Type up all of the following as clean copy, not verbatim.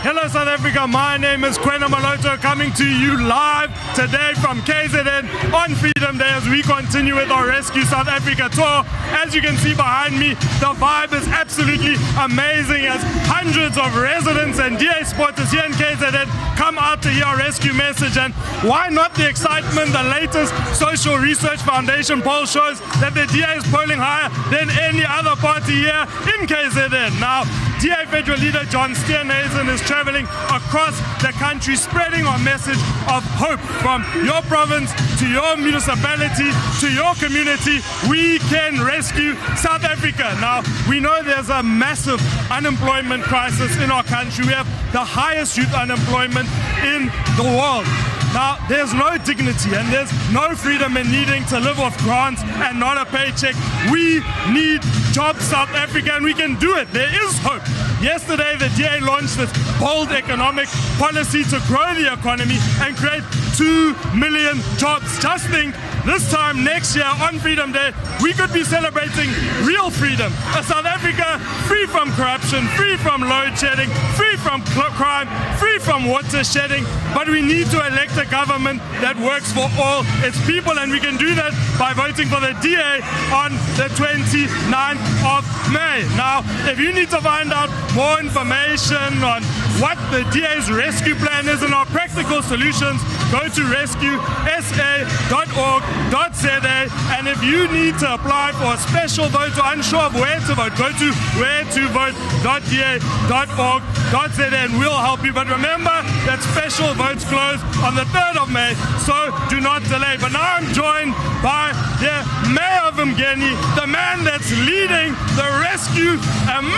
Hello South Africa, my name is Kwena Maloto, coming to you live today from KZN on Freedom Day as we continue with our Rescue South Africa tour. As you can see behind me, the vibe is absolutely amazing as hundreds of residents and DA supporters here in KZN come out to hear our rescue message. And why not the excitement? The latest Social Research Foundation poll shows that the DA is polling higher than any other party here in KZN. Now, DA Federal Leader John Steenhuisen is traveling across the country spreading our message of hope from your province to your municipality to your community. We can rescue South Africa. Now, we know there's a massive unemployment crisis in our country. We have the highest youth unemployment in the world. Now, there's no dignity and there's no freedom in needing to live off grants and not a paycheck. We need jobs, South Africa, and we can do it. There is hope. Yesterday, the DA launched this bold economic policy to grow the economy and create 2 million jobs. Just think, this time next year on Freedom Day, we could be celebrating real freedom. A South Africa free from corruption, free from load shedding, free from crime, free from water shedding. But we need to elect a government that works for all its people, and we can do that by voting for the DA on the 29th of May. Now, if you need to find out more information on what the DA's rescue plan is and our practical solutions, go to rescuesa.org.za, and if you need to apply for a special vote or unsure of where to vote, go to wheretovote.da.org.za and we'll help you. But remember that special votes close on the 3rd of May, so do not delay. But now I'm joined by the Mayor of uMngeni, the man that's leading the rescue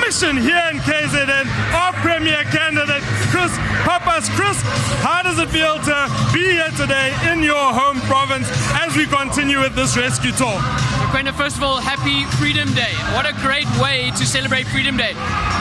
mission here in KZN, our Premier candidate, Chris Pappas. Chris, how does it feel to be here today in your home province as we continue with this rescue tour? Kwena, first of all, happy Freedom Day. What a great way to celebrate Freedom Day.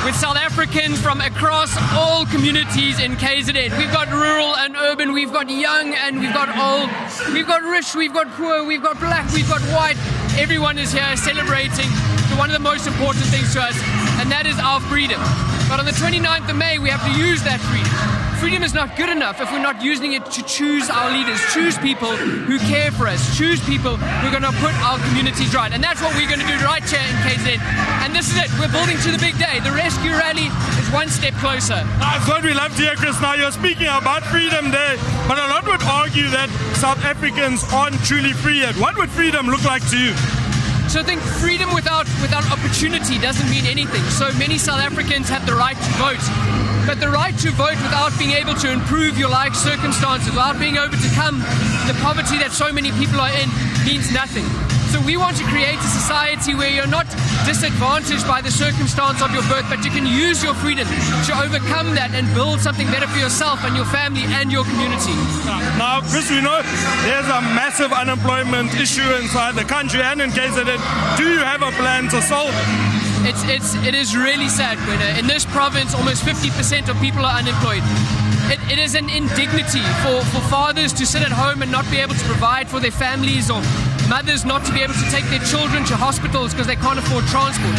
With South Africans from across all communities in KZN. We've got rural and urban, we've got young and we've got old, we've got rich, we've got poor, we've got black, we've got white. Everyone is here celebrating one of the most important things to us, and that is our freedom. But on the 29th of May, we have to use that freedom. Freedom is not good enough if we're not using it to choose our leaders, choose people who care for us, choose people who are going to put our communities right. And that's what we're going to do right here in KZN. And this is it. We're building to the big day. The rescue rally is one step closer. That's what we love to hear, Chris. Now, you're speaking about Freedom Day, but a lot would argue that South Africans aren't truly free yet. What would freedom look like to you? So I think freedom without opportunity doesn't mean anything. So many South Africans have the right to vote. But the right to vote without being able to improve your life circumstances, without being able to overcome the poverty that so many people are in, means nothing. So we want to create a society where you're not disadvantaged by the circumstance of your birth, but you can use your freedom to overcome that and build something better for yourself and your family and your community. Now, Chris, we know there's a massive unemployment issue inside the country and in KZN. Do you have a plan to solve it? It is really sad, Kwena. In this province, almost 50% of people are unemployed. It is an indignity for fathers to sit at home and not be able to provide for their families, or mothers not to be able to take their children to hospitals because they can't afford transport.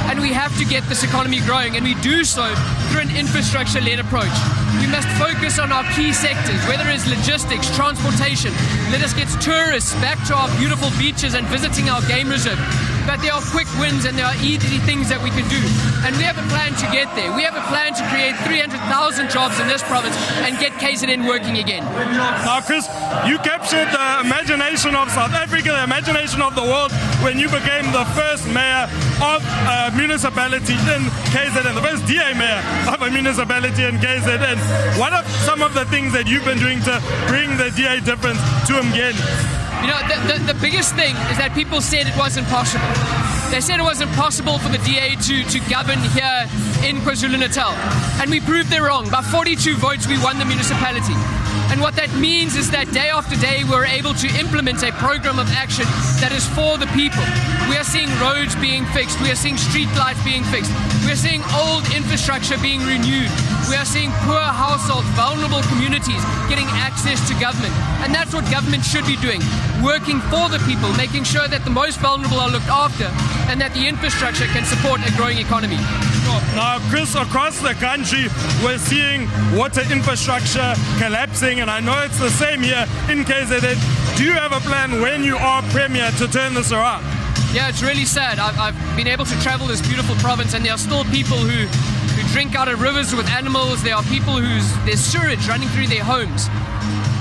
And we have to get this economy growing, and we do so through an infrastructure-led approach. We must focus on our key sectors, whether it's logistics, transportation. Let us get tourists back to our beautiful beaches and visiting our game reserve. But there are quick wins and there are easy things that we can do. And we have a plan to get there. We have a plan to create 300,000 jobs in this province and get KZN working again. Now, Chris, you captured the imagination of South Africa, the imagination of the world, when you became the first mayor of a municipality in KZN, the first DA mayor of a municipality in KZN. What are some of the things that you've been doing to bring the DA difference to uMngeni? You know, the biggest thing is that people said it wasn't possible. They said it wasn't possible for the DA to govern here in KwaZulu-Natal. And we proved they're wrong. By 42 votes, we won the municipality. And what that means is that day after day, we're able to implement a program of action that is for the people. We are seeing roads being fixed. We are seeing street lights being fixed. We are seeing old infrastructure being renewed. We are seeing poor households, vulnerable communities getting access to government. And that's what government should be doing, working for the people, making sure that the most vulnerable are looked after and that the infrastructure can support a growing economy. Now, Chris, across the country, we're seeing water infrastructure collapsing, and I know it's the same here in KZN. Do you have a plan when you are Premier to turn this around? Yeah, it's really sad. I've been able to travel this beautiful province, and there are still people who drink out of rivers with animals. There are people there's sewage running through their homes.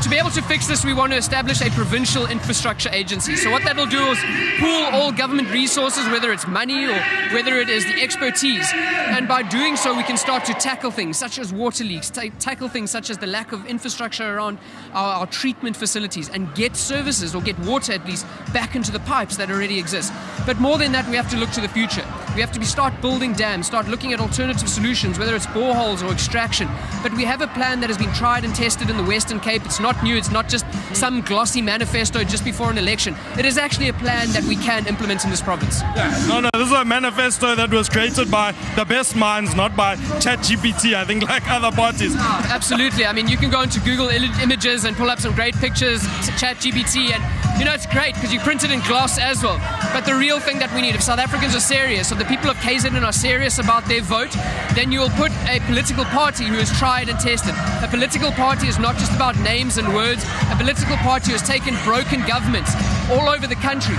To be able to fix this, we want to establish a provincial infrastructure agency. So what that'll do is pool all government resources, whether it's money or whether it is the expertise. And by doing so, we can start to tackle things such as water leaks, tackle things such as the lack of infrastructure around our treatment facilities, and get services, or get water at least, back into the pipes that already exist. But more than that, we have to look to the future. We have to start building dams, start looking at alternative solutions, whether it's boreholes or extraction. But we have a plan that has been tried and tested in the Western Cape. It's not new. It's not just some glossy manifesto just before an election. It is actually a plan that we can implement in this province. No, this is a manifesto that was created by the best minds, not by ChatGPT, I think, like other parties. Absolutely. I mean, you can go into Google Images and pull up some great pictures, ChatGPT, and it's great because you print it in gloss as well. But the real thing that we need, if South Africans are serious, if the people of KZN are serious about their vote, then you will put a political party who has tried and tested. A political party is not just about names and words. A political party has taken broken governments all over the country,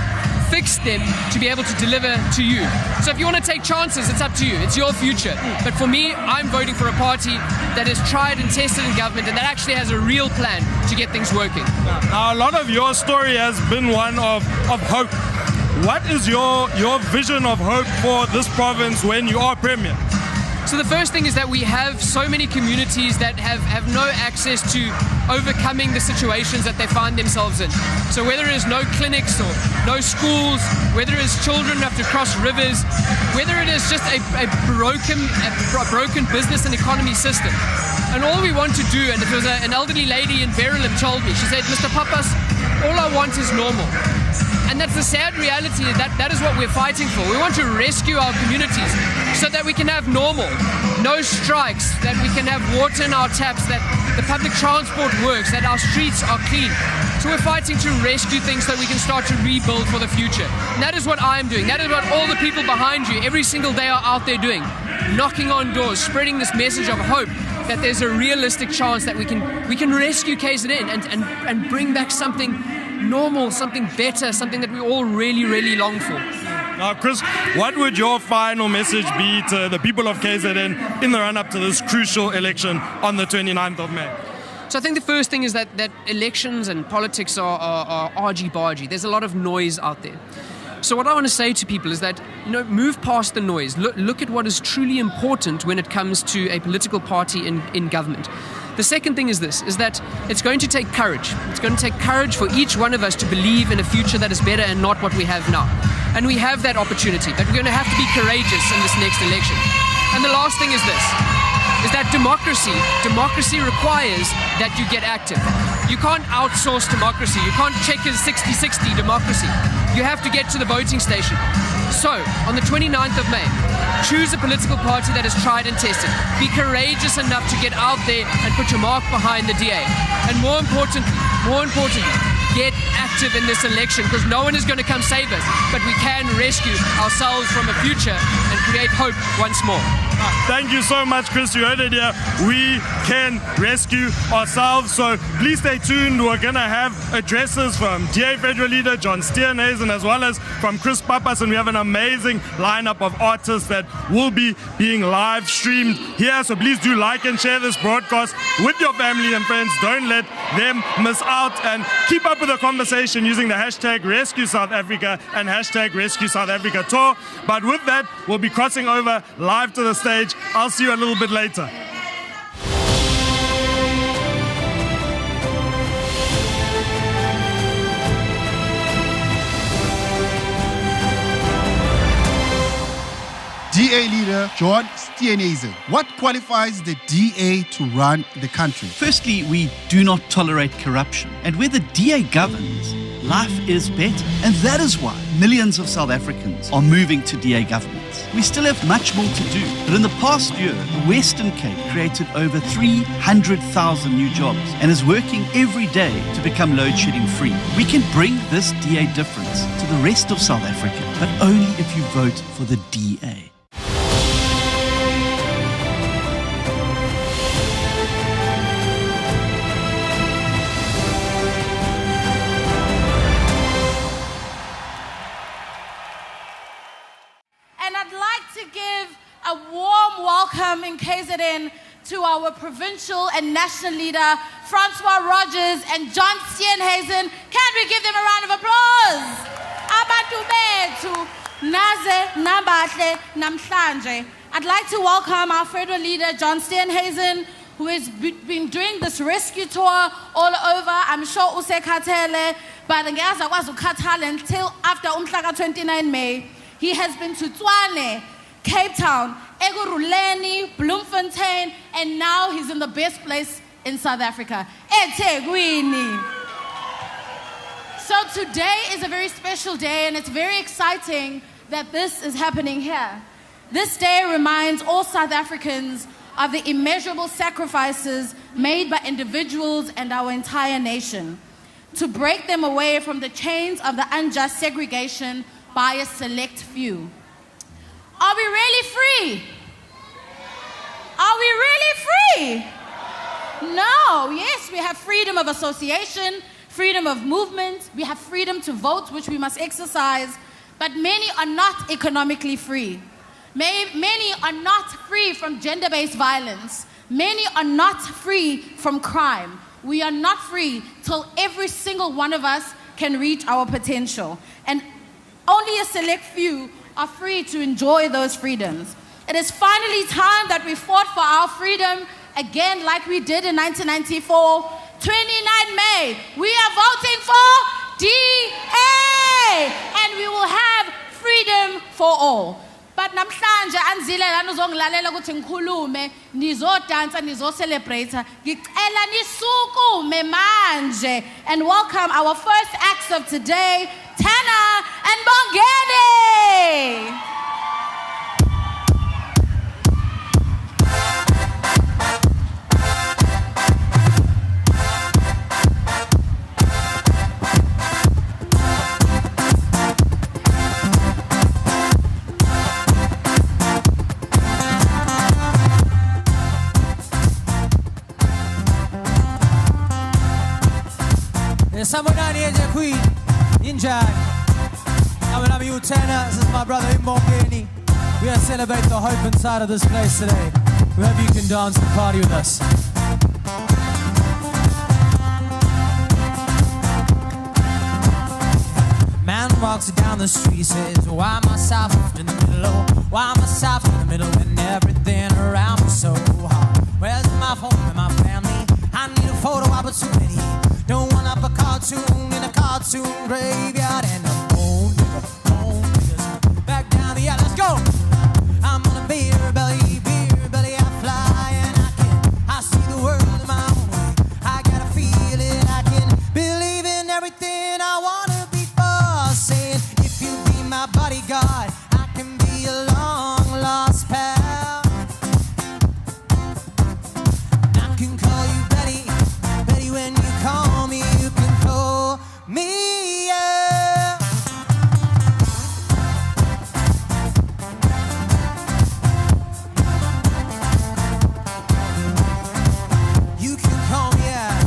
fixed them to be able to deliver to you. So if you want to take chances, it's up to you. It's your future. But for me, I'm voting for a party that has tried and tested in government and that actually has a real plan to get things working. Now, a lot of your story has been one of hope. What is your vision of hope for this province when you are Premier? So the first thing is that we have so many communities that have no access to overcoming the situations that they find themselves in. So whether it is no clinics or no schools, whether it is children who have to cross rivers, whether it is just a broken business and economy system. And all we want to do, and it was an elderly lady in Verulam told me, she said, Mr. Pappas, all I want is normal. And that's the sad reality, that is what we're fighting for. We want to rescue our communities so that we can have normal, no strikes, that we can have water in our taps, that the public transport works, that our streets are clean. So we're fighting to rescue things so we can start to rebuild for the future. And that is what I'm doing. That is what all the people behind you every single day are out there doing. Knocking on doors, spreading this message of hope that there's a realistic chance that we can rescue KZN and bring back something normal, something better, something that we all really, really long for. Now, Chris, what would your final message be to the people of KZN in the run-up to this crucial election on the 29th of May? So I think the first thing is that elections and politics are argy-bargy. There's a lot of noise out there. So what I want to say to people is that, move past the noise. Look at what is truly important when it comes to a political party in government. The second thing is that it's going to take courage. It's going to take courage for each one of us to believe in a future that is better and not what we have now. And we have that opportunity, but we're going to have to be courageous in this next election. And the last thing is that democracy requires that you get active. You can't outsource democracy. You can't check a 60-60 democracy. You have to get to the voting station. So, on the 29th of May, choose a political party that is tried and tested. Be courageous enough to get out there and put your mark behind the DA. And more importantly, get active in this election, because no one is going to come save us, but we can rescue ourselves from a future and create hope once more. Thank you so much, Chris. You heard it here. We can rescue ourselves. So please stay tuned. We're going to have addresses from DA Federal Leader John Steenhuisen as well as from Chris Pappas. And we have an amazing lineup of artists that will be being live streamed here. So please do like and share this broadcast with your family and friends. Don't let them miss out. And keep up with the conversation using the hashtag Rescue South Africa and hashtag Rescue South Africa Tour. But with that, we'll be crossing over live to the stage. I'll see you a little bit later. DA Leader John Steenhuisen. What qualifies the DA to run the country? Firstly, we do not tolerate corruption. And where the DA governs, life is better. And that is why millions of South Africans are moving to DA governments. We still have much more to do. But in the past year, the Western Cape created over 300,000 new jobs and is working every day to become load shedding free. We can bring this DA difference to the rest of South Africa, but only if you vote for the DA. KZN to our provincial and national leader, Francois, Rodgers, and John Steenhuisen. Can we give them a round of applause? Abantu bethu, naze nabahle namhlanje. I'd like to welcome our federal leader, John Steenhuisen, who has been doing this rescue tour all over. I'm sure usekhathele, but until after umhlaka 29 May. He has been to Tshwane, Cape Town, Ekurhuleni, Bloemfontein, and now he's in the best place in South Africa, eThekwini. So today is a very special day, and it's very exciting that this is happening here. This day reminds all South Africans of the immeasurable sacrifices made by individuals and our entire nation to break them away from the chains of the unjust segregation by a select few. Are we really free? Are we really free? No. Yes, we have freedom of association, freedom of movement, we have freedom to vote, which we must exercise, but many are not economically free. Many are not free from gender-based violence. Many are not free from crime. We are not free till every single one of us can reach our potential. And only a select few are free to enjoy those freedoms. It is finally time that we fought for our freedom again like we did in 1994. 29 May, we are voting for DA, and we will have freedom for all. But namhlanje anzile lana uzongilalela ukuthi ngikhulume nizodansa nizocelebrate ngicela nisukume manje and welcome our first acts of today, Tana and uMngeni. Samudani eThekwini, Injani. I'm an Utena, this is my brother uMngeni. We are celebrating the hope inside of this place today. We hope you can dance and party with us. Man walks down the street, says, why am I soft in the middle? Why am I soft in the middle when everything around me so hard? Where's my home and my family? I need a photo opportunity. Don't want up a cartoon in a cartoon graveyard and a bone niggas back down the alley. Let's go. I'm on a beer belly, I fly and I see the world in my own way. I gotta feel it, I can believe in everything I wanna be for. Saying if you be my bodyguard, I can be a long lost pal. I can call you Betty, Betty when you call me, you can call me, yeah. You can call me, yeah.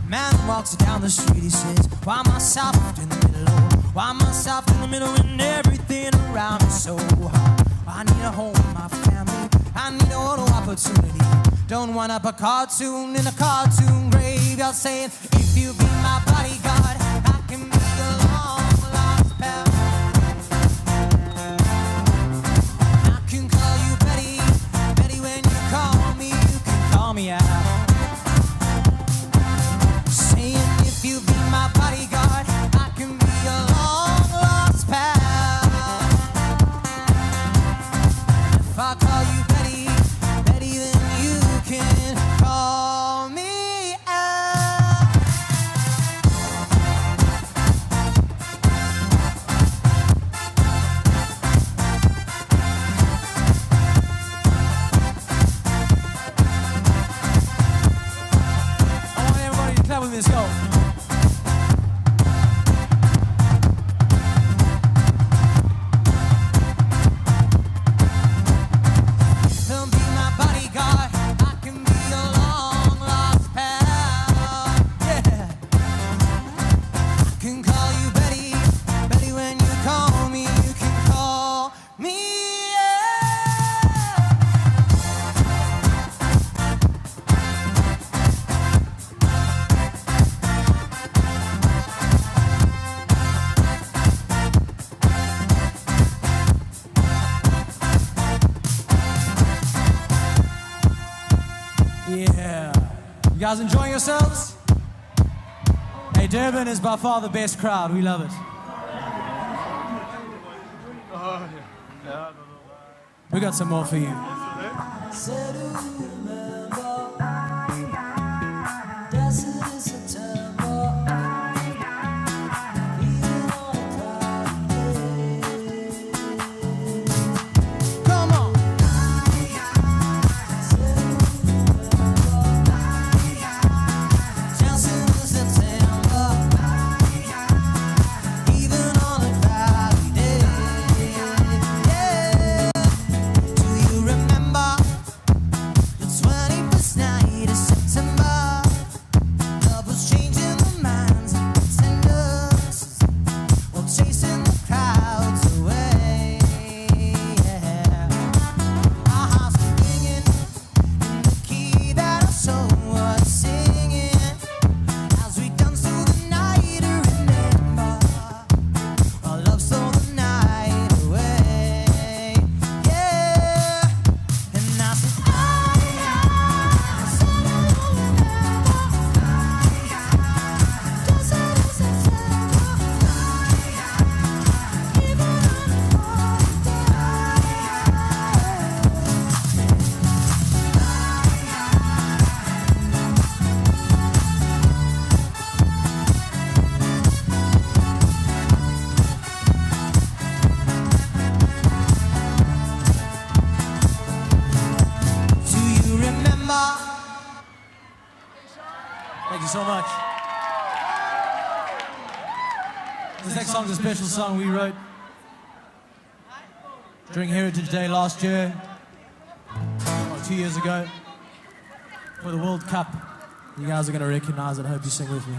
Man walks down the street, he says, why am I soft in the middle? Why am I soft in the middle when everything around me so hard? I need a home with my family, I need a auto opportunity. Don't want up a cartoon in a cartoon graveyard saying, if you be my bodyguard, I can be a long lost pal. I can call you Betty, Betty when you call me, you can call me out. Saying if you be my bodyguard, I can be a long lost pal. If I call you Betty, Betty, then you can call me out. guys enjoying yourselves? Hey, Durban is by far the best crowd. We love it. We got some more for you. Thank you so much. This next song is a special song we wrote during Heritage Day last year, or 2 years ago, for the World Cup. You guys are going to recognize it. I hope you sing with me.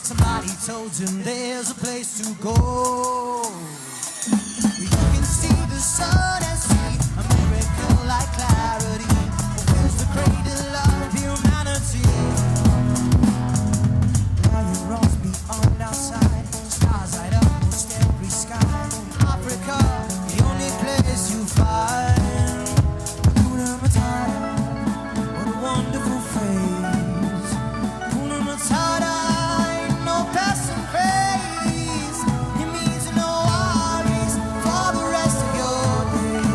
Somebody told him there's a place to go. We can see the sun and see a miracle like clarity. Fulfills the cradle of humanity. Lying wrongs beyond our sight. Stars light up most every sky. Africa, the only place you find. Hakuna Matata, what a wonderful phrase. Hakuna Matata. Passing craze, it means no worries for the rest of your days.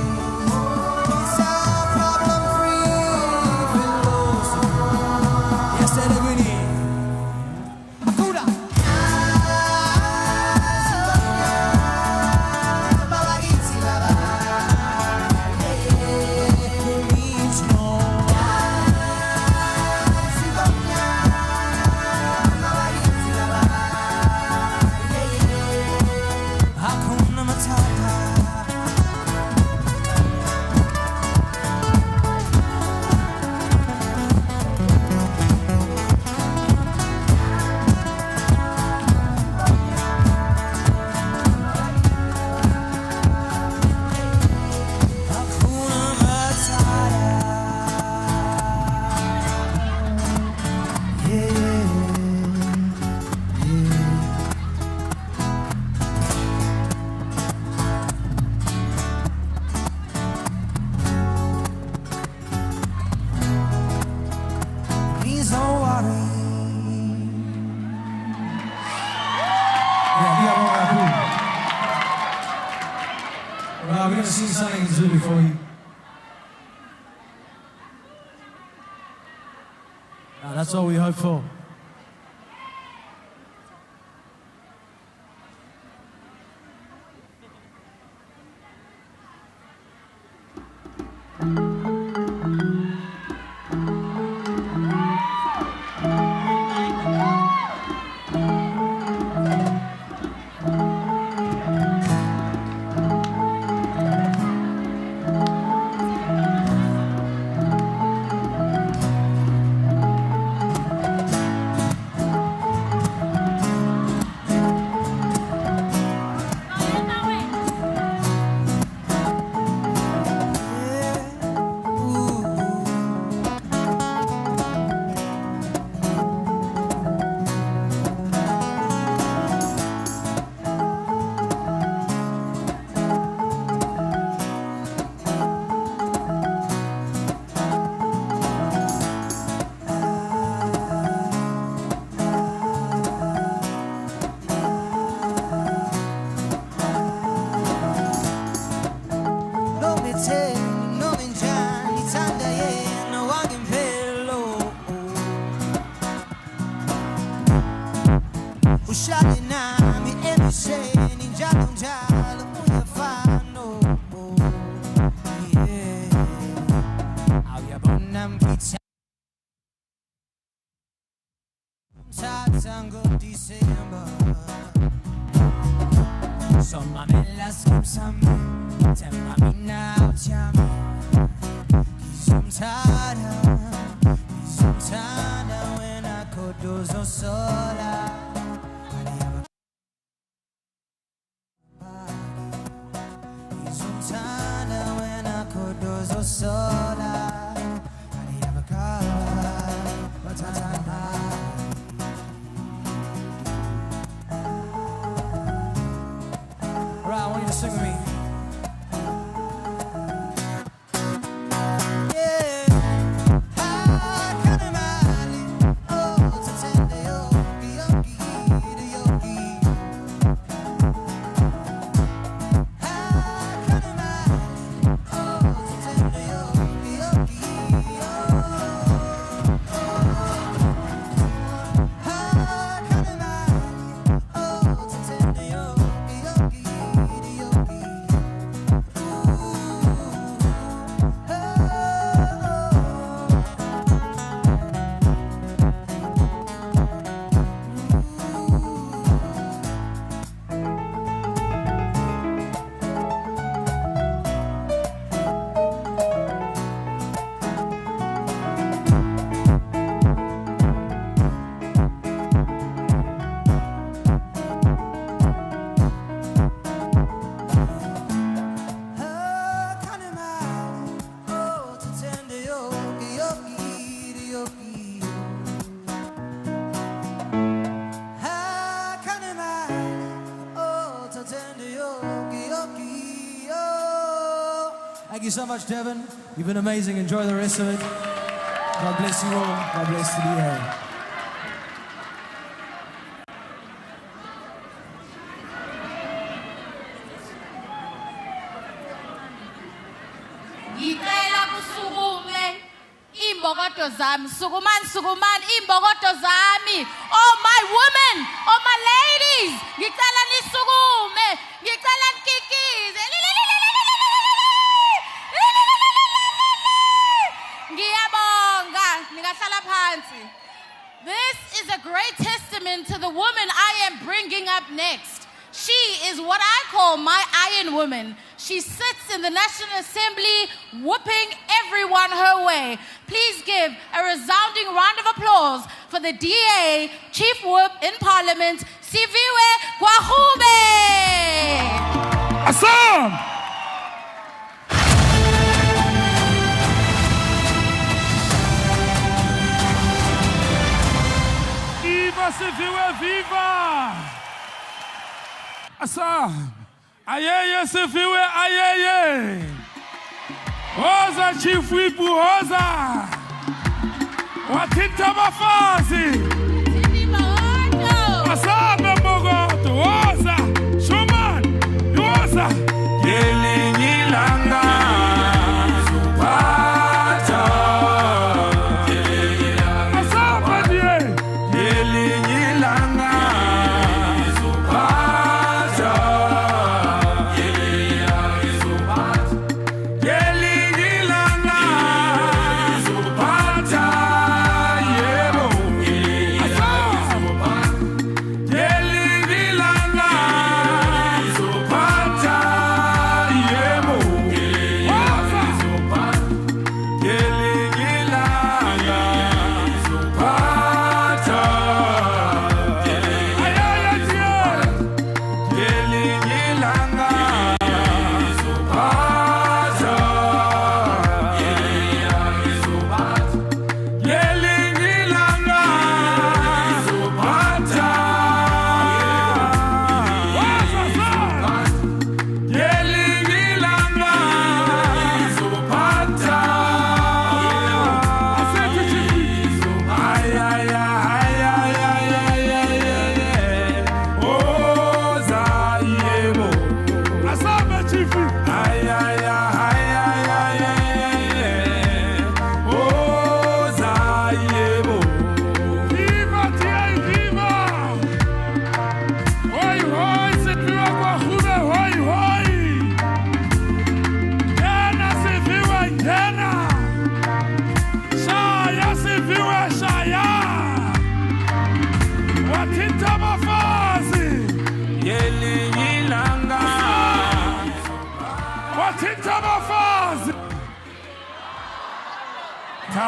to sing something in Zulu for you. That's all we hope for. Thank you so much, Devon. You've been amazing. Enjoy the rest of it. God bless you all. God bless the DA. Sukuman, imbokodo zami. Oh my women, oh my ladies, ngicela nisukume, ngicela ngikikize. Ngiyabonga, ningahlala phansi. This is a great testament to the woman I am bringing up next. She is what I call my Iron Woman. She sits in the National Assembly, whooping everyone her way. Please give a resounding round of applause for the DA Chief Whip in Parliament, Siviwe Gwarube. Awesome! Viva Siviwe, viva! Asa, ayeye Siviwe, ayeye. Hoza Chief Whip, hoza. Watinta mafazi. Asa membogoto, hoza. Shuman, hoza. Yelingila.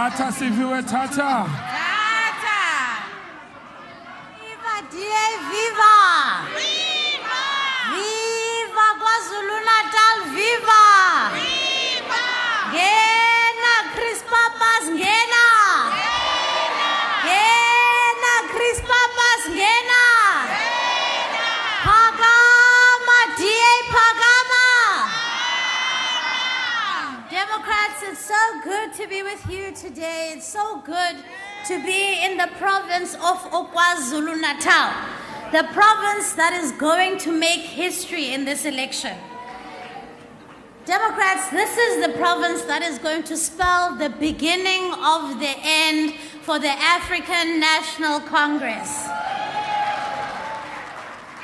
Tata Siviwe, Tata. Tata. Viva DA, viva. Viva. Viva KwaZulu-Natal, viva. Viva. Ngena Chris Pappas, ngena. Ngena Chris Pappas, ngena. Phakama DA, phakama. Democrats, it's so good to be with you today. It's so good to be in the province of KwaZulu-Natal, the province that is going to make history in this election. Democrats, this is the province that is going to spell the beginning of the end for the African National Congress.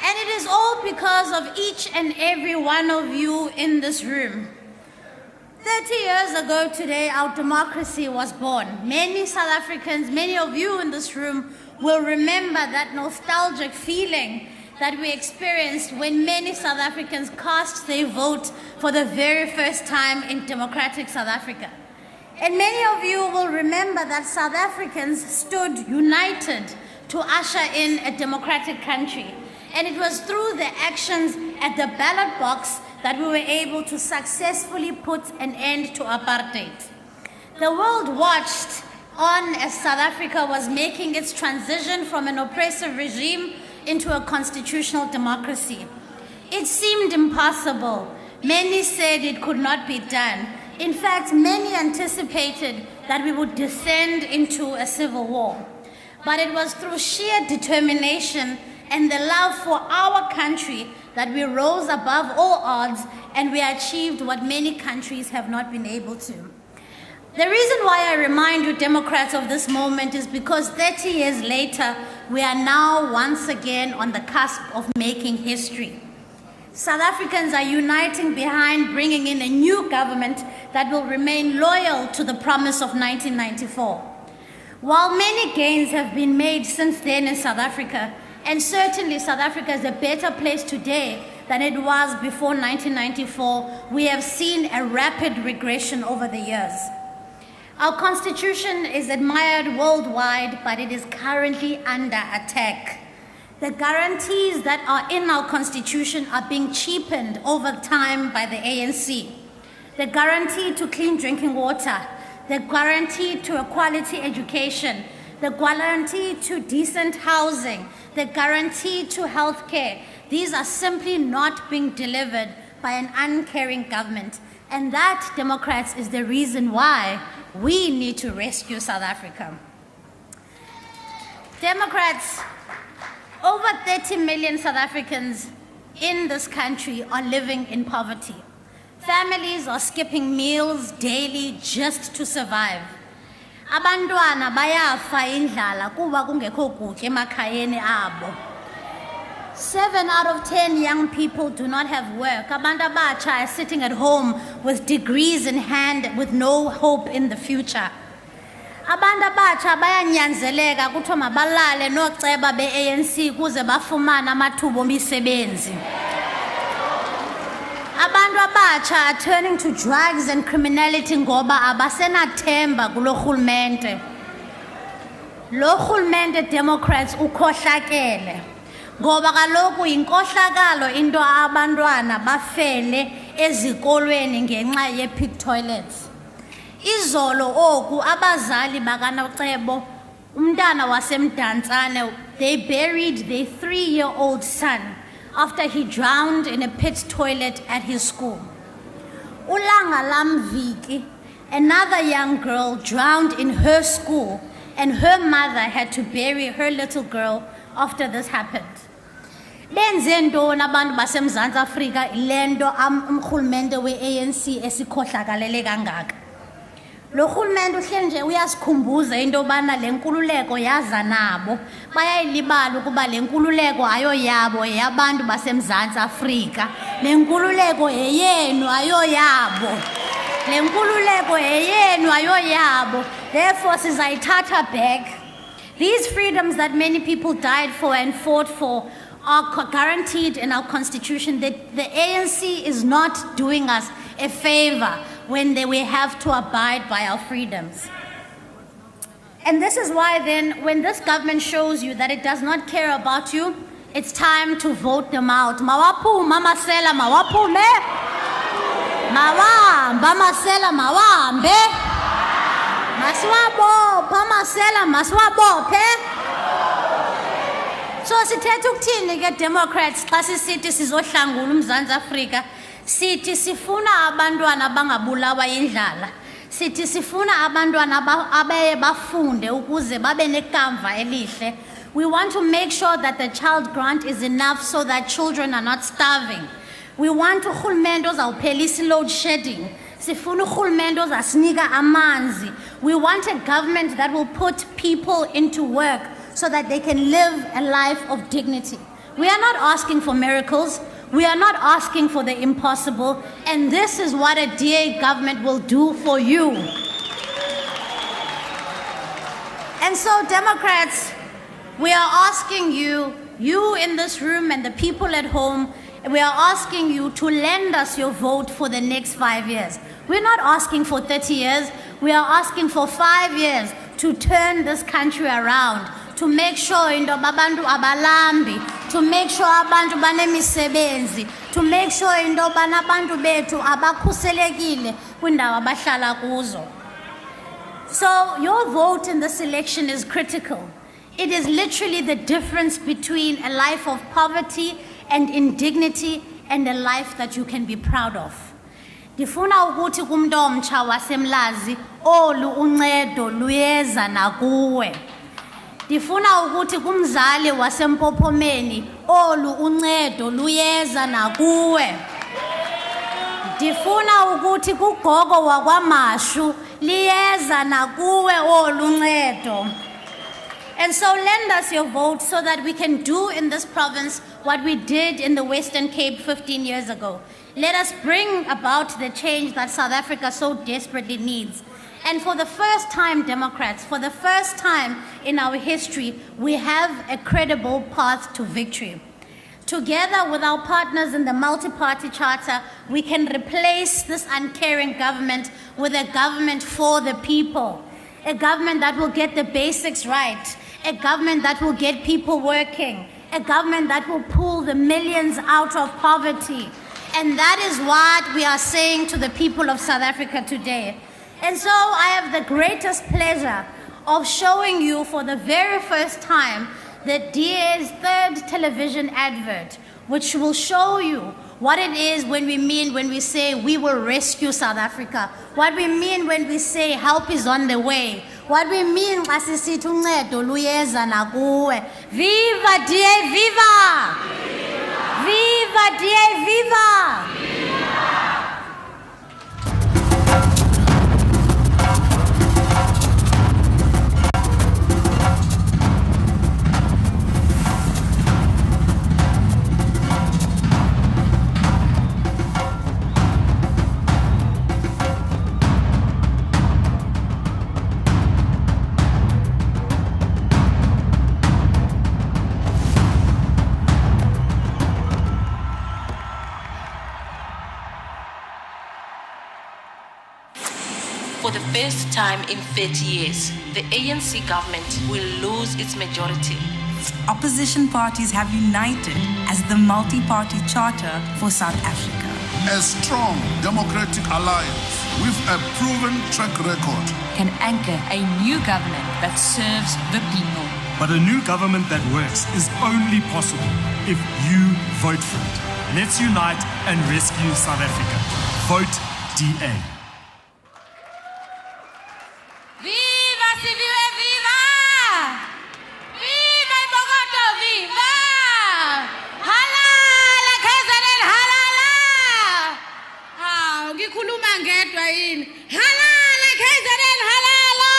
And it is all because of each and every one of you in this room. 30 years ago today, our democracy was born. Many South Africans, many of you in this room will remember that nostalgic feeling that we experienced when many South Africans cast their vote for the very first time in democratic South Africa. And many of you will remember that South Africans stood united to usher in a democratic country. And it was through the actions at the ballot box that we were able to successfully put an end to apartheid. The world watched on as South Africa was making its transition from an oppressive regime into a constitutional democracy. It seemed impossible. Many said it could not be done. In fact, many anticipated that we would descend into a civil war. But it was through sheer determination and the love for our country that we rose above all odds and we achieved what many countries have not been able to. The reason why I remind you, Democrats, of this moment is because 30 years later, we are now once again on the cusp of making history. South Africans are uniting behind bringing in a new government that will remain loyal to the promise of 1994. While many gains have been made since then in South Africa, and certainly South Africa is a better place today than it was before 1994, we have seen a rapid regression over the years. Our constitution is admired worldwide, but it is currently under attack. The guarantees that are in our constitution are being cheapened over time by the ANC. The guarantee to clean drinking water, the guarantee to a quality education, the guarantee to decent housing, the guarantee to health care. These are simply not being delivered by an uncaring government. And that, Democrats, is the reason why we need to rescue South Africa. Democrats, over 30 million South Africans in this country are living in poverty. Families are skipping meals daily just to survive. Abantwana bayafa indlala kuba kungekho kutya emakhayeni abo. 7 out of 10 young people do not have work. Abantu abatsha are sitting at home with degrees in hand with no hope in the future. Abantu abatsha bayanyanzeleka kuthiwa mabalale nooceba be-ANC kuze bafumane amathuba omsebenzi. Abantu abatsha are turning to drugs and criminality ngoba abasenathemba kulo rhulumente. Lo rhulumente, Democrats, ukhohlakele. Ngoba kaloku yinkohlakalo into abantwana bafele ezikolweni ngenxa ye-pig toilets. Izolo oku abazali bakanocebo umntana wasemdantsane, they buried their 3-year-old son after he drowned in a pit toilet at his school. Ulanga Lamviki, another young girl, drowned in her school and her mother had to bury her little girl after this happened. Benze ntoni abantu baseMzantsi Afrika lento umrhulumente we-ANC esikhohlakalele kangaka? Lo rhulumente uhleli nje uyasikhumbuza into yobana le nkululeko yaza nabo. Bayayilibala ukuba le nkululeko ayoyabo yeyabantu baseMzantsi Afrika. Le nkululeko yeyenu ayoyabo. Le nkululeko yeyenu ayoyabo. Therefore sizayithatha back. These freedoms that many people died for and fought for are guaranteed in our constitution. The ANC is not doing us a favor when we have to abide by our freedoms. And this is why then, when this government shows you that it does not care about you, it's time to vote them out. Mawapu, mama sela, mawapu me. Mawamba, masela, mawambe. Maswabo, pamasela, maswabo, pe. So sithetha ukuthini ke Democrats xa sisithi sizohlangula uMzantsi Afrika, sithi sifuna abantwana abangabulawa yindlala, sithi sifuna abantwana abaye bafunde ukuze babe nekamva elihle. We want to make sure that the child grant is enough so that children are not starving. We want urhulumente ozawuphelisa load shedding. Sifuna urhulumente ozasinika amanzi. We want a government that will put people into work so that they can live a life of dignity. We are not asking for miracles. We are not asking for the impossible. And this is what a DA government will do for you. And so, Democrats, we are asking you, you in this room and the people at home, we are asking you to lend us your vote for the next 5 years. We're not asking for 30 years. We are asking for 5 years to turn this country around, to make sure into abantu abalambi, to make sure abantu banemisebenzi, to make sure into abantu bethu abakhuselekile kwindawo abahlala kuzo. So your vote in this election is critical. It is literally the difference between a life of poverty and indignity and a life that you can be proud of. Ndifuna ukuthi kumuntu omtsha wasemlazi olu uncedo luyeza nakuwe. Ndifuna ukuthi kumzali wasempophomeni olu uncedo luyeza nakuwe. Ndifuna ukuthi kugogo wakwaMashu liyeza nakuwe olu uncedo. And so lend us your vote so that we can do in this province what we did in the Western Cape 15 years ago. Let us bring about the change that South Africa so desperately needs. And for the first time, Democrats, for the first time in our history, we have a credible path to victory. Together with our partners in the multi-party charter, we can replace this uncaring government with a government for the people. A government that will get the basics right. A government that will get people working. A government that will pull the millions out of poverty. And that is what we are saying to the people of South Africa today. And so I have the greatest pleasure of showing you for the very first time the DA's third television advert, which will show you what it is when we say we will rescue South Africa, what we mean when we say help is on the way, what we mean xa sisithi uncedo luyeza nakuwe. Viva DA, viva! Viva DA, viva! For the first time in 30 years, the ANC government will lose its majority. Opposition parties have united as the multi-party charter for South Africa. A strong democratic alliance with a proven track record can anchor a new government that serves the people. But a new government that works is only possible if you vote for it. Let's unite and rescue South Africa. Vote DA. Viva Siviwe, viva! Viva Ibokoto, viva! Halala, KZN, halala! Ngikhuluma ngedwa yini? Halala, KZN, halala!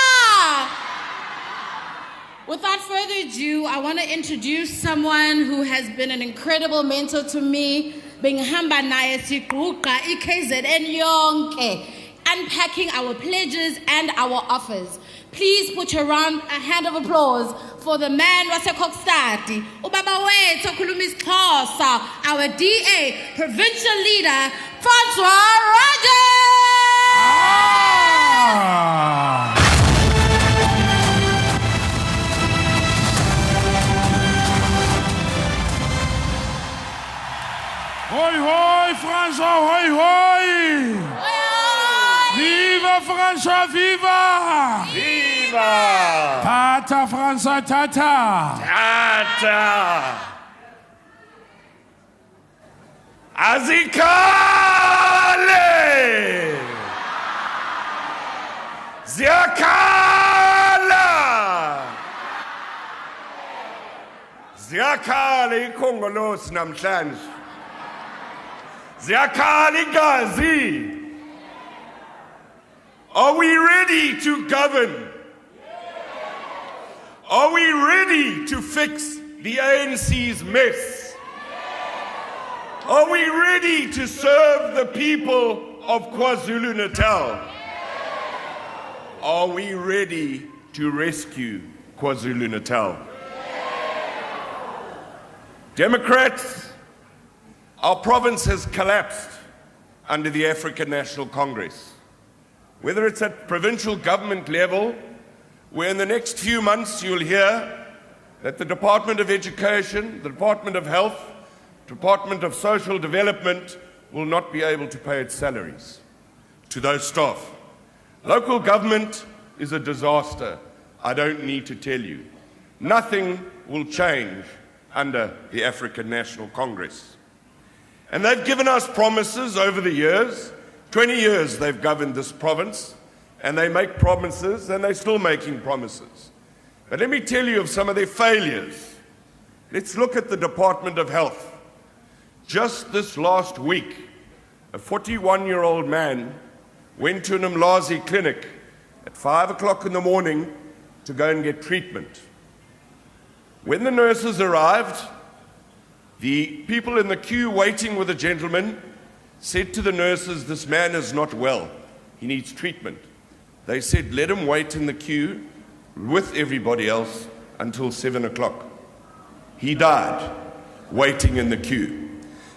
Without further ado, I want to introduce someone who has been an incredible mentor to me. Bengihamba naye siquqa iKZN yonke, unpacking our pledges and our offers. Please put a hand of applause for the man waseKokstadi, ubaba wethu okhuluma isiXhosa, our DA, Provincial Leader, Francois Rodgers! Francois, viva! Viva! Tata, Francois, tata! Tata! Azikale! Ziyakhala! Ziyakhala ikhongolose namhlanje. Ziyakhala igazi. Are we ready to govern? Are we ready to fix the ANC's mess? Are we ready to serve the people of KwaZulu-Natal? Are we ready to rescue KwaZulu-Natal? Democrats, our province has collapsed under the African National Congress. Whether it's at provincial government level, where in the next few months you'll hear that the Department of Education, the Department of Health, Department of Social Development will not be able to pay its salaries to those staff. Local government is a disaster. I don't need to tell you. Nothing will change under the African National Congress. And they've given us promises over the years. 20 years they've governed this province, and they make promises, and they're still making promises. But let me tell you of some of their failures. Let's look at the Department of Health. Just this last week, a 41-year-old man went to an Umlazi clinic at 5 o'clock in the morning to go and get treatment. When the nurses arrived, the people in the queue waiting with the gentleman said to the nurses, "This man is not well. He needs treatment." They said, "Let him wait in the queue with everybody else until 7 o'clock. He died waiting in the queue.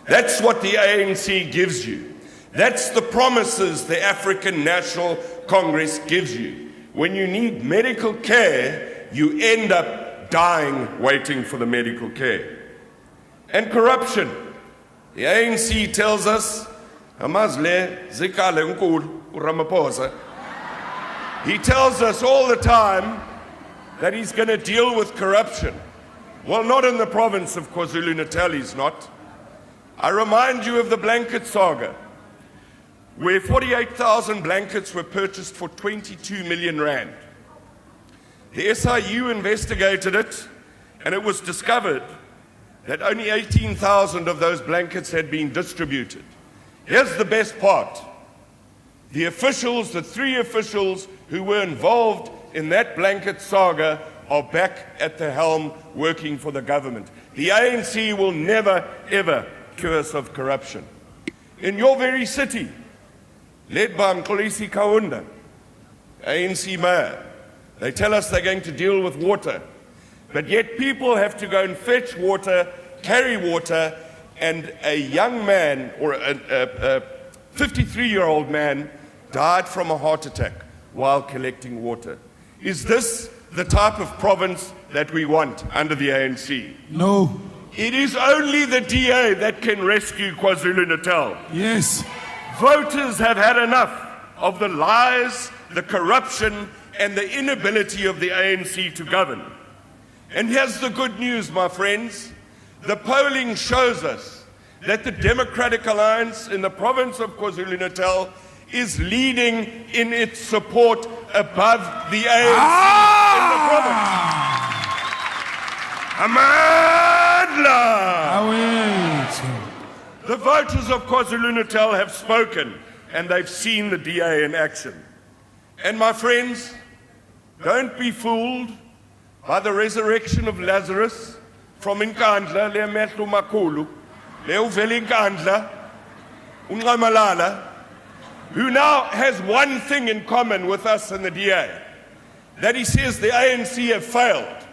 That's what the ANC gives you. That's the promises the African National Congress gives you. When you need medical care, you end up dying waiting for the medical care. And corruption. The ANC tells us, he tells us all the time that he's going to deal with corruption. Well, not in the province of KwaZulu-Natal, he's not. I remind you of the blanket saga, where 48,000 blankets were purchased for 22 million rand. The SIU investigated it, and it was discovered that only 18,000 of those blankets had been distributed. Here's the best part. The officials, the 3 officials who were involved in that blanket saga, are back at the helm working for the government. The ANC will never, ever cure us of corruption. In your very city, led by Mxolisi Kaunda, ANC mayor, they tell us they're going to deal with water, but yet people have to go and fetch water, carry water, and a young man, or a 53-year-old man, died from a heart attack while collecting water. Is this the type of province that we want under the ANC? No. It is only the DA that can rescue KwaZulu-Natal. Yes. Voters have had enough of the lies, the corruption, and the inability of the ANC to govern. And here's the good news, my friends. The polling shows us that the Democratic Alliance in the province of KwaZulu-Natal is leading in its support above the ANC in the province. Amandla! The voters of KwaZulu-Natal have spoken, and they've seen the DA in action. And my friends, don't be fooled by the resurrection of Lazarus from Inkandla, le mehlo makhulu, le uvela Inkandla, uNqamalala, who now has one thing in common with us and the DA, that he says the ANC have failed.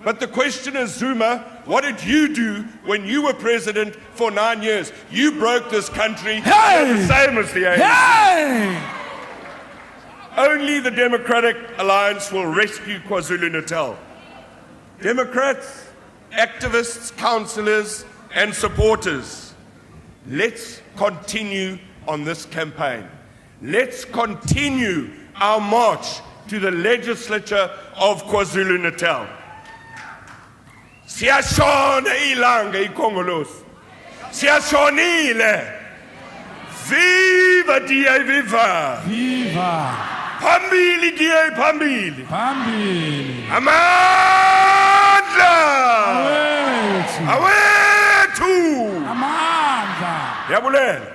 But the question is, Zuma, what did you do when you were president for 9 years? You broke this country. You're the same as the ANC. Hey! Only the Democratic Alliance will rescue KwaZulu-Natal. Democrats, activists, councillors, and supporters, let's continue on this campaign. let's continue our march to the legislature of KwaZulu-Natal. Siyashona ilanga iKhongolose. Siyashonile. Viva DA, viva! Viva! Phambili DA, phambili! Phambili! Amandla! Awethu! Awethu! Amandla! Yabulela.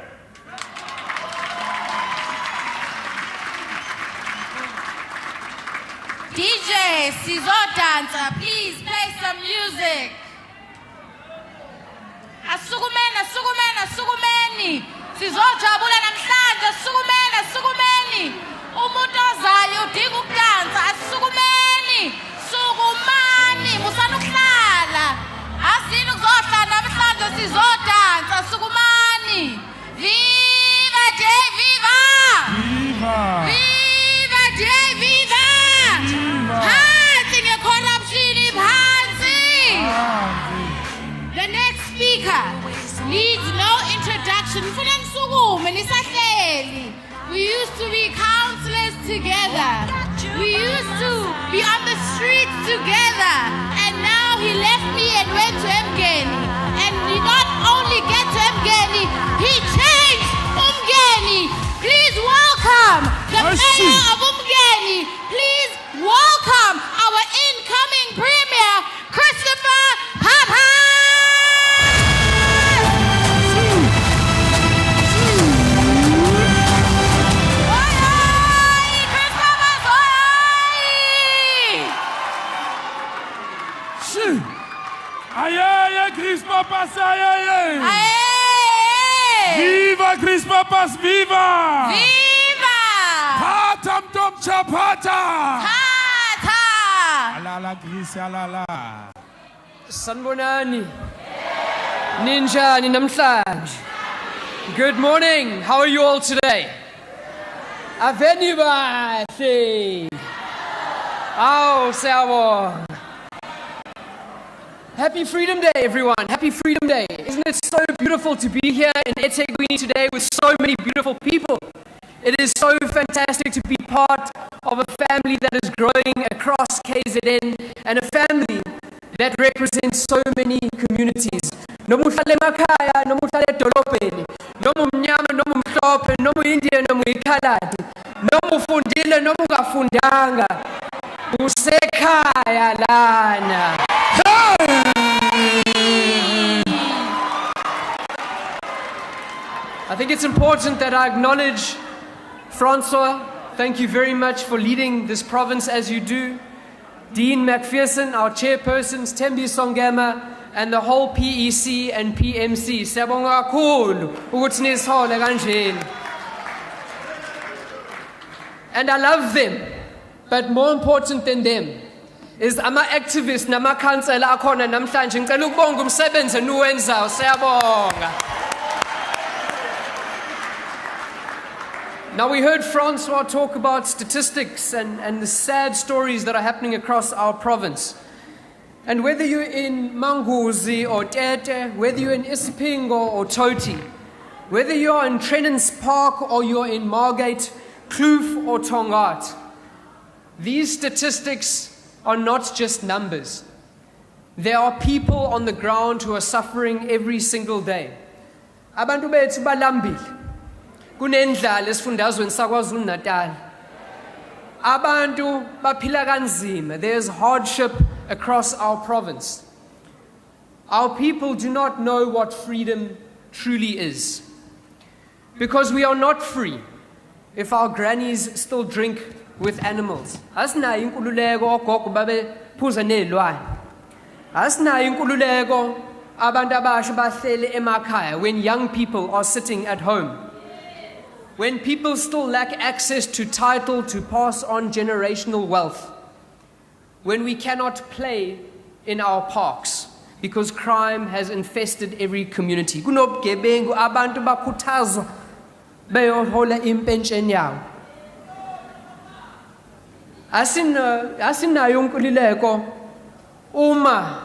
DJ Sizodansa, please play some music. Asukumeni, asukumeni, asukumeni. Sizojabula namhlanje, asukumeni, asukumeni. Umuntu ozayo udinga ukudansa, asukumeni. Sukumani, musanukuhlala. Asini ukuzohlala namhlanje sizodansa, asukumani. Viva Jay, viva! Viva! Viva Jay, viva! Phansi ngecorruption, phansi! The next speaker needs no introduction. We used to be counselors together. We used to be on the streets together. And now he left me and went to uMngeni. And he not only get to uMngeni, he changed uMngeni. Please welcome the mayor of uMngeni. Please welcome our incoming premier, Christopher Pappas. Aye, Chris Pappas, aye. Viva Chris Pappas, viva! Viva! Patam tom chapata! Pata! Alala Chris, alala. Sanbonani. Ninjani namhlanje. Good morning. How are you all today? Aveni bahle. Aw, siyabonga. Happy Freedom Day, everyone. Happy Freedom Day. Isn't it so beautiful to be here in eThekwini today with so many beautiful people? It is so fantastic to be part of a family that is growing across KZN and a family that represents so many communities. Nomuhlale emakhaya, nomuhlale edolobheni, nomumnyama, nomumhlophe, nomuindiya, nomuyikhaladi, nomufundile, nomungafundanga. Usekhaya lana. I think it's important that I acknowledge Francois. Thank you very much for leading this province as you do. Dean McPherson, our chairpersons, Tembi Songema, and the whole PEC and PMC. Siyabonga kakhulu ukuthi nisihole kanjeni. And I love them, but more important than them is ama-activist nama-councillor akhona namhlanje. Ngicela ukubonga umsebenzi eniwenzayo. Siyabonga. Now we heard Francois talk about statistics and the sad stories that are happening across our province. And whether you're in Manguzi or Tete, whether you're in Isipingo or Toti, whether you're in Trennan's Park or you're in Margate, Kloof or Tongaat, these statistics are not just numbers. There are people on the ground who are suffering every single day. Abantu bethu balambile. Kunendlala esifundazweni saKwaZulu-Natal. Abantu baphila kanzima. There's hardship across our province. Our people do not know what freedom truly is. Because we are not free if our grannies still drink with animals. Asinayo inkululeko ogogo babephuza nezilwane. Asinayo inkululeko abantu abasha bahlele emakhaya when young people are sitting at home. When people still lack access to title to pass on generational wealth. When we cannot play in our parks because crime has infested every community. Kunobugebengu abantu bakhuthazwa beyohola impensheni yawo. Asinayo inkululeko uma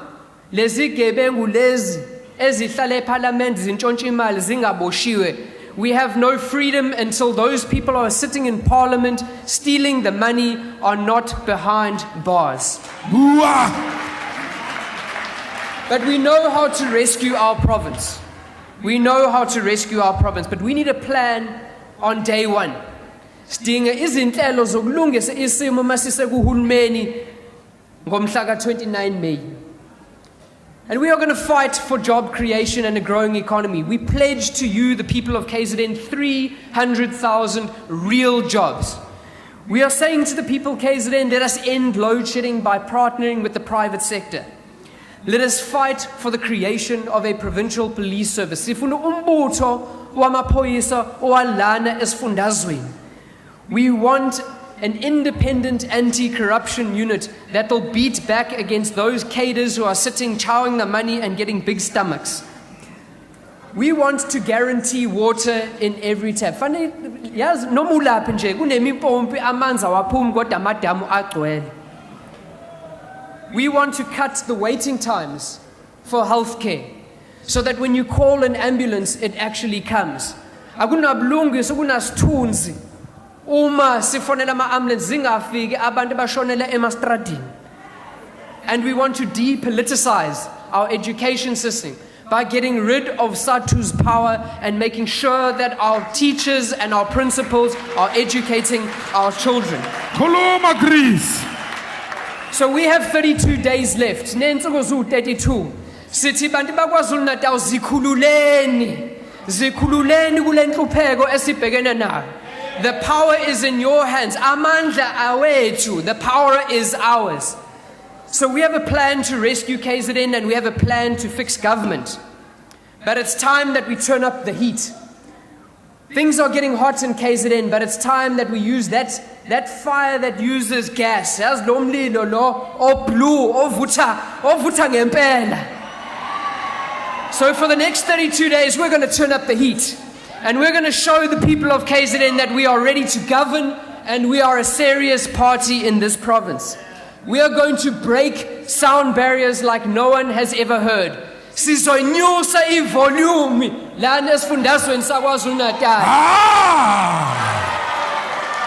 lezi gebengu lezi ezihlala eParliament zintshontsha imali zingaboshiwe we have no freedom until those people who are sitting in Parliament stealing the money are not behind bars. But we know how to rescue our province. We know how to rescue our province, but we need a plan on day one. Sidinga izinhlelo zokulungisa isimo masise kuhulumeni ngomhla ka-29 May. And we are going to fight for job creation and a growing economy. We pledge to you, the people of KZN, 300,000 real jobs. We are saying to the people of KZN, let us end load shedding by partnering with the private sector. Let us fight for the creation of a provincial police service. Sifuna umbutho wamaphoyisa owalana esifundazweni. We want an independent anti-corruption unit that will beat back against those cadres who are sitting, chowing the money and getting big stomachs. We want to guarantee water in every tap. We want to cut the waiting times for healthcare so that when you call an ambulance, it actually comes. Uma sifonela ama-ambulance zingafiki abantu bashonela emastradini. And we want to depoliticize our education system by getting rid of SATU's power and making sure that our teachers and our principals are educating our children. Koloma Greece. So we have 32 days left. Nensuku zu-32. Sithi bantu bakwaZulu-Natal zikhululeni. Zikhululeni kule nhlupheko esibhekene nayo. The power is in your hands. Amandla awethu. The power is ours. So we have a plan to rescue KZN and we have a plan to fix government. But it's time that we turn up the heat. Things are getting hot in KZN, but it's time that we use that fire that uses gas. As lomlilo lo o blue o vuta ngempela. So for the next 32 days, we're going to turn up the heat. And we're going to show the people of KZN that we are ready to govern and we are a serious party in this province. We are going to break sound barriers like no one has ever heard. Sizoinyusa ivolume lana esifundazweni saKwaZulu-Natal.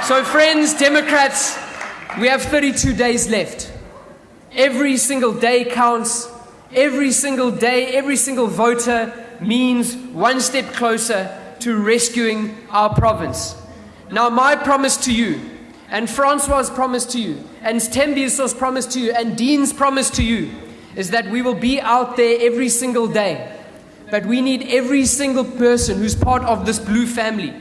So friends, Democrats, we have 32 days left. Every single day counts. Every single day, every single voter means one step closer to rescuing our province. Now my promise to you, and Francois' promise to you, and Tembiso's promise to you, and Dean's promise to you, is that we will be out there every single day. But we need every single person who's part of this blue family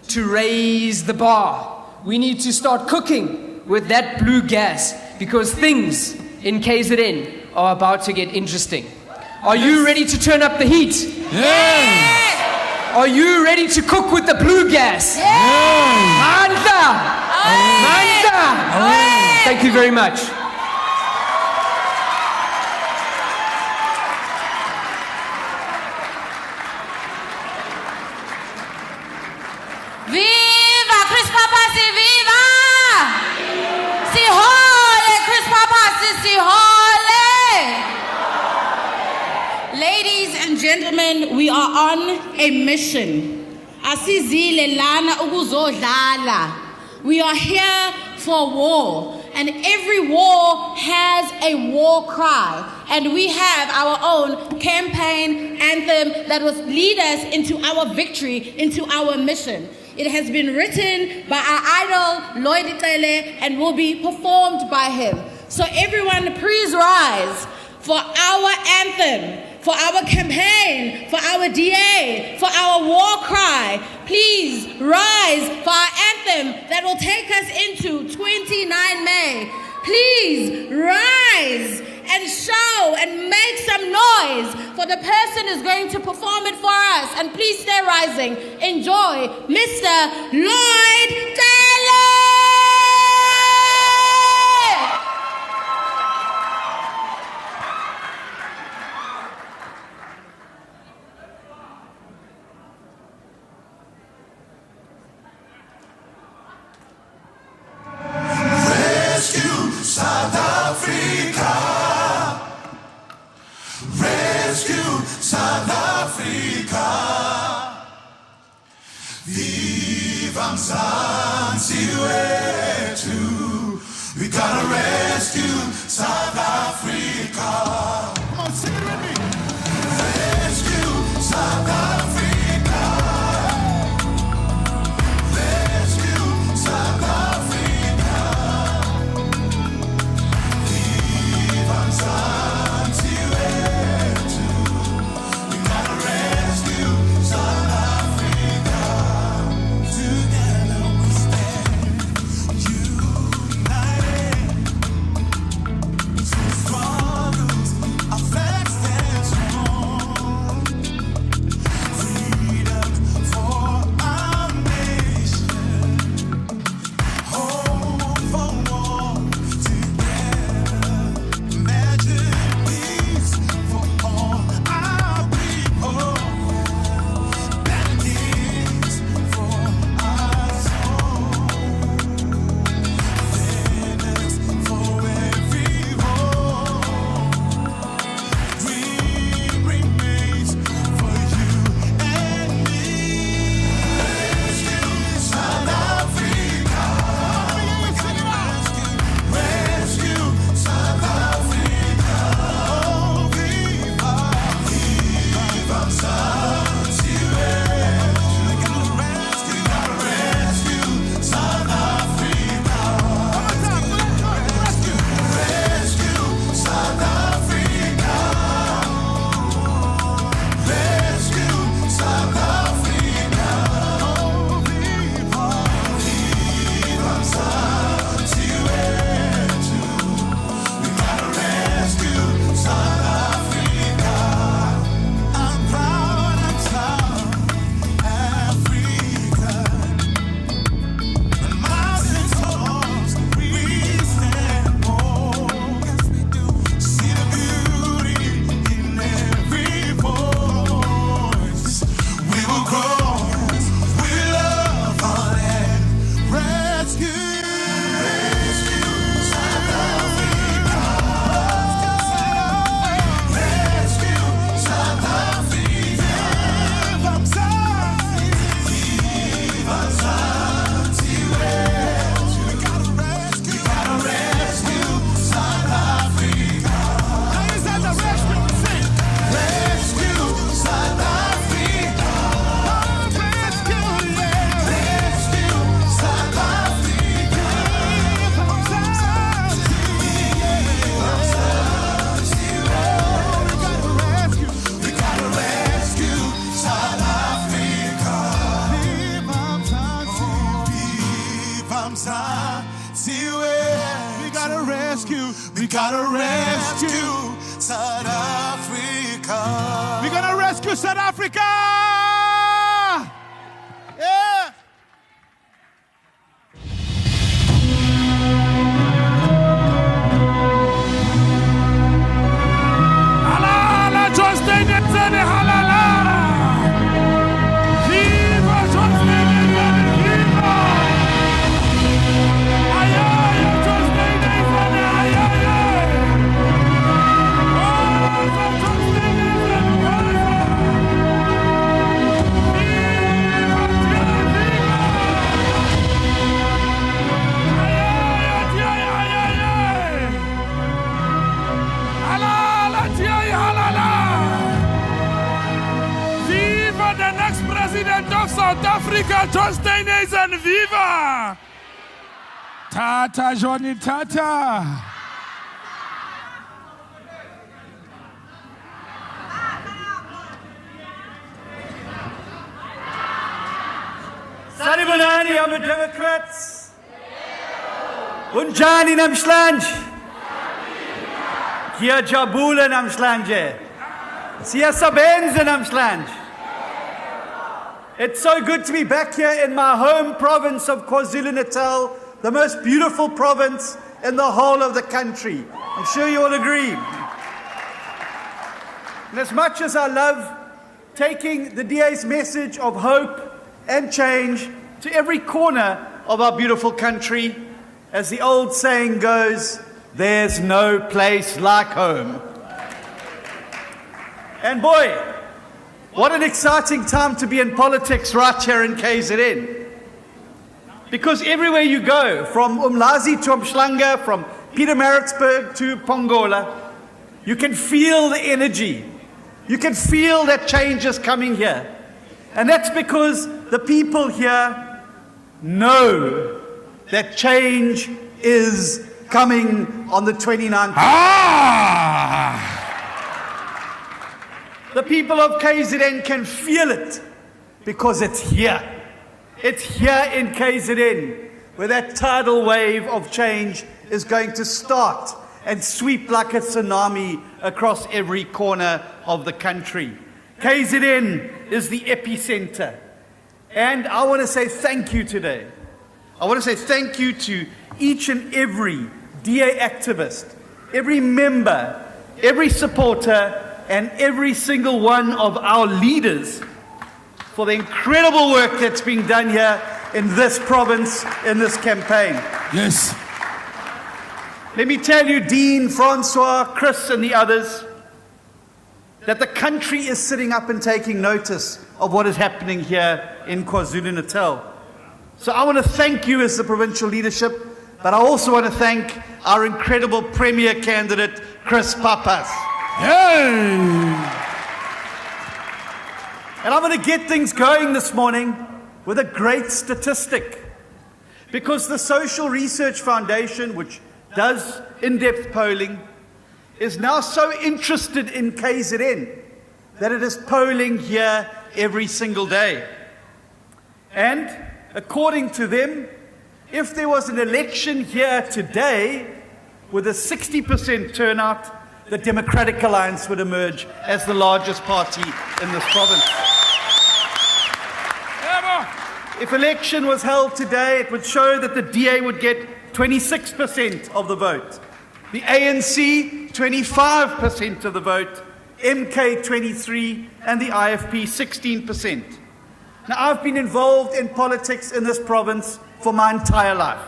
to raise the bar. We need to start cooking with that blue gas because things in KZN are about to get interesting. Are you ready to turn up the heat? Yes! Are you ready to cook with the blue gas? Manda! Manda! Thank you very much. Viva Chris Pappas, viva! Sihole Chris Pappas, sihole! Ladies and gentlemen, we are on a mission. Asizile lana ukuzodlala. We are here for war, and every war has a war cry. And we have our own campaign anthem that will lead us into our victory, into our mission. It has been written by our idol, Lloyd Icele, and will be performed by him. So everyone, please rise for our anthem, for our campaign, for our DA, for our war cry. Please rise for our anthem that will take us into 29 May. Please rise and show and make some noise for the person who's going to perform it for us. And please stay rising. Enjoy Mr. Lloyd Taylor. South Africa. Rescue South Africa. Siviwe. We gotta rescue South Africa. We're gonna rescue South Africa! Yeah! Halala, John Steenhuisen, halala! Viva John Steenhuisen, viva! Ayaya, John Steenhuisen, ayaya! Waza, John Steenhuisen, waza! Viva, tia, viva! Ayaya, tia, ayaya! Halala, tia, halala! Viva the next president of South Africa, John Steenhuisen, viva! Tata, Johnny, tata! Sanibonani, I'm a Democrat. Unjani namhlanje. Ngiyajabula namhlanje. Siyasebenza namhlanje. It's so good to be back here in my home province of KwaZulu-Natal, the most beautiful province in the whole of the country. I'm sure you all agree. And as much as I love taking the DA's message of hope and change to every corner of our beautiful country, as the old saying goes, there's no place like home. And boy, what an exciting time to be in politics right here in KZN. Because everywhere you go, from Umlazi to Umhlanga, from Pietermaritzburg to Pongola, you can feel the energy. You can feel that change is coming here. And that's because the people here know that change is coming on the 29th. The people of KZN can feel it because it's here. It's here in KZN where that tidal wave of change is going to start and sweep like a tsunami across every corner of the country. KZN is the epicenter. And I want to say thank you today. I want to say thank you to each and every DA activist, every member, every supporter, and every single one of our leaders for the incredible work that's being done here in this province, in this campaign. Yes. Let me tell you, Dean, Francois, Chris, and the others, that the country is sitting up and taking notice of what is happening here in KwaZulu-Natal. So I want to thank you as the provincial leadership, but I also want to thank our incredible premier candidate, Chris Pappas. Hey! And I'm going to get things going this morning with a great statistic. Because the Social Research Foundation, which does in-depth polling, is now so interested in KZN that it is polling here every single day. And according to them, if there was an election here today with a 60% turnout, the Democratic Alliance would emerge as the largest party in this province. If election was held today, it would show that the DA would get 26% of the vote, the ANC 25% of the vote, MK 23%, and the IFP 16%. Now, I've been involved in politics in this province for my entire life.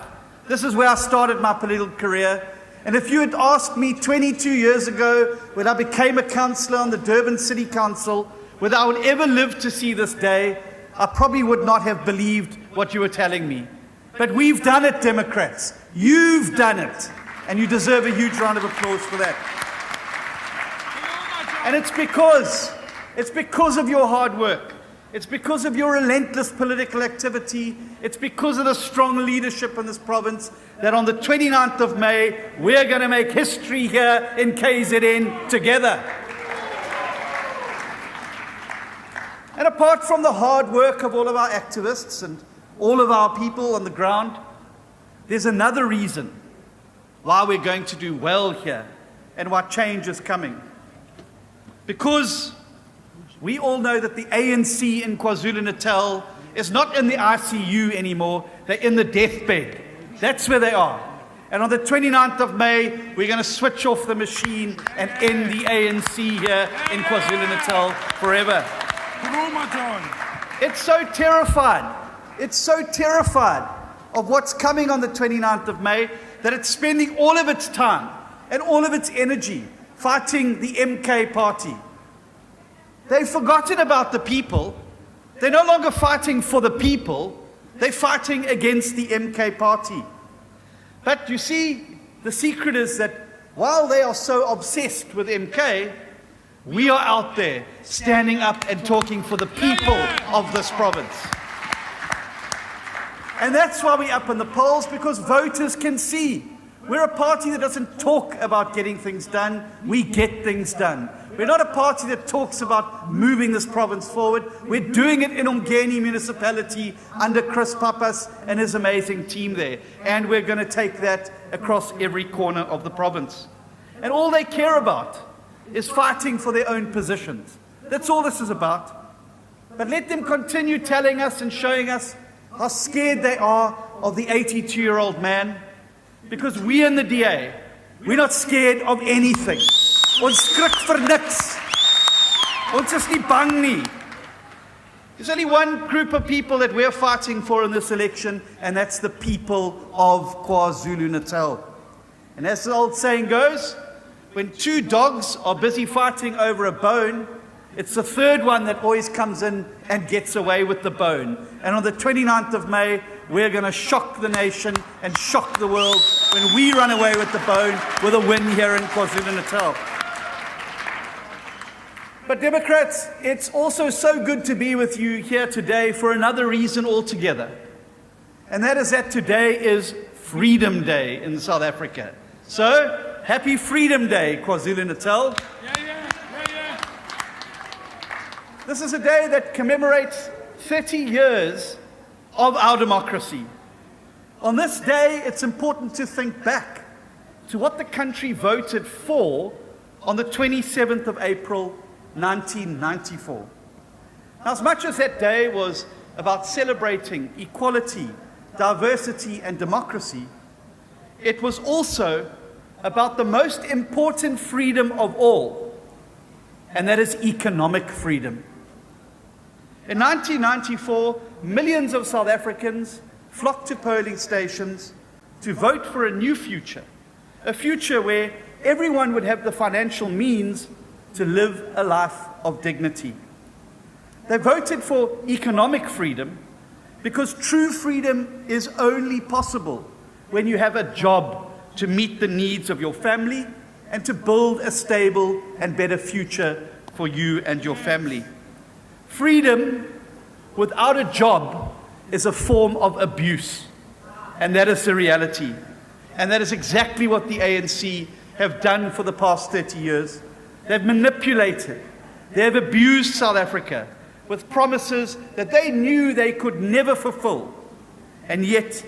This is where I started my political career. And if you had asked me 22 years ago, when I became a councillor on the Durban City Council, whether I would ever live to see this day, I probably would not have believed what you were telling me. But we've done it, Democrats. You've done it. And you deserve a huge round of applause for that. And it's because of your hard work. It's because of your relentless political activity. It's because of the strong leadership in this province that on the 29th of May, we're going to make history here in KZN together. And apart from the hard work of all of our activists and all of our people on the ground, there's another reason why we're going to do well here and why change is coming. Because we all know that the ANC in KwaZulu-Natal is not in the ICU anymore, they're in the deathbed. That's where they are. And on the 29th of May, we're going to switch off the machine and end the ANC here in KwaZulu-Natal forever. It's so terrified. It's so terrified of what's coming on the 29th of May that it's spending all of its time and all of its energy fighting the MK party. They've forgotten about the people. They're no longer fighting for the people. They're fighting against the MK party. But you see, the secret is that while they are so obsessed with MK, we are out there standing up and talking for the people of this province. And that's why we're up in the polls, because voters can see. We're a party that doesn't talk about getting things done, we get things done. We're not a party that talks about moving this province forward. We're doing it in uMngeni Municipality under Chris Pappas and his amazing team there. And we're going to take that across every corner of the province. And all they care about is fighting for their own positions. That's all this is about. But let them continue telling us and showing us how scared they are of the 82-year-old man. Because we in the DA, we're not scared of anything. Ons skrik vir niks. Ons is nie bang nie. There's only one group of people that we're fighting for in this election, and that's the people of KwaZulu-Natal. And as the old saying goes, when two dogs are busy fighting over a bone, it's the third one that always comes in and gets away with the bone. And on the 29th of May, we're going to shock the nation and shock the world when we run away with the bone with a win here in KwaZulu-Natal. But Democrats, it's also so good to be with you here today for another reason altogether. And that is that today is Freedom Day in South Africa. So, happy Freedom Day, KwaZulu-Natal. This is a day that commemorates 30 years of our democracy. On this day, it's important to think back to what the country voted for on the 27th of April, 1994. Now, as much as that day was about celebrating equality, diversity, and democracy, it was also about the most important freedom of all, and that is economic freedom. In 1994, millions of South Africans flocked to polling stations to vote for a new future, a future where everyone would have the financial means to live a life of dignity. They voted for economic freedom because true freedom is only possible when you have a job to meet the needs of your family and to build a stable and better future for you and your family. Freedom without a job is a form of abuse, and that is the reality. And that is exactly what the ANC have done for the past 30 years. They've manipulated, they've abused South Africa with promises that they knew they could never fulfill, and yet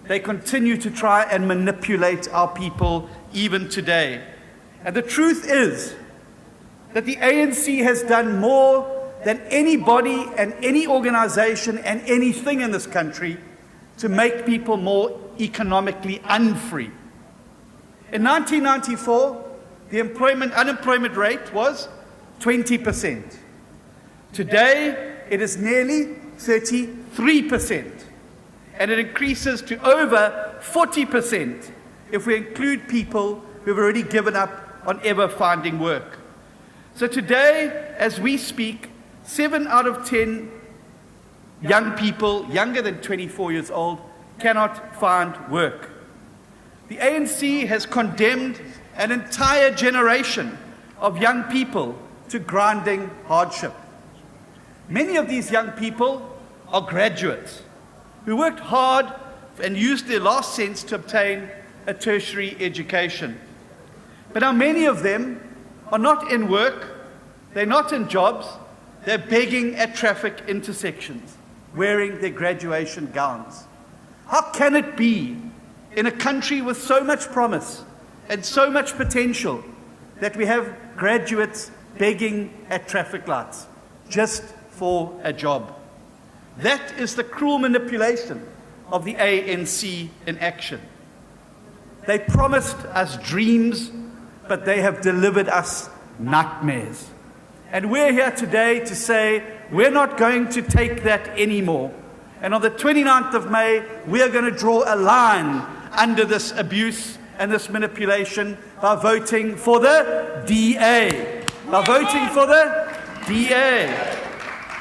they continue to try and manipulate our people even today. And the truth is that the ANC has done more than anybody and any organization and anything in this country to make people more economically unfree. In 1994, the unemployment rate was 20%. Today, it is nearly 33%. And it increases to over 40% if we include people who have already given up on ever finding work. So today, as we speak, 7 out of 10 young people younger than 24 years old cannot find work. The ANC has condemned an entire generation of young people to grinding hardship. Many of these young people are graduates who worked hard and used their last cents to obtain a tertiary education. But now many of them are not in work, they're not in jobs, they're begging at traffic intersections, wearing their graduation gowns. How can it be in a country with so much promise and so much potential that we have graduates begging at traffic lights just for a job. That is the cruel manipulation of the ANC in action. They promised us dreams, but they have delivered us nightmares. And we're here today to say we're not going to take that anymore. And on the 29th of May, we are going to draw a line under this abuse and this manipulation by voting for the DA. By voting for the DA.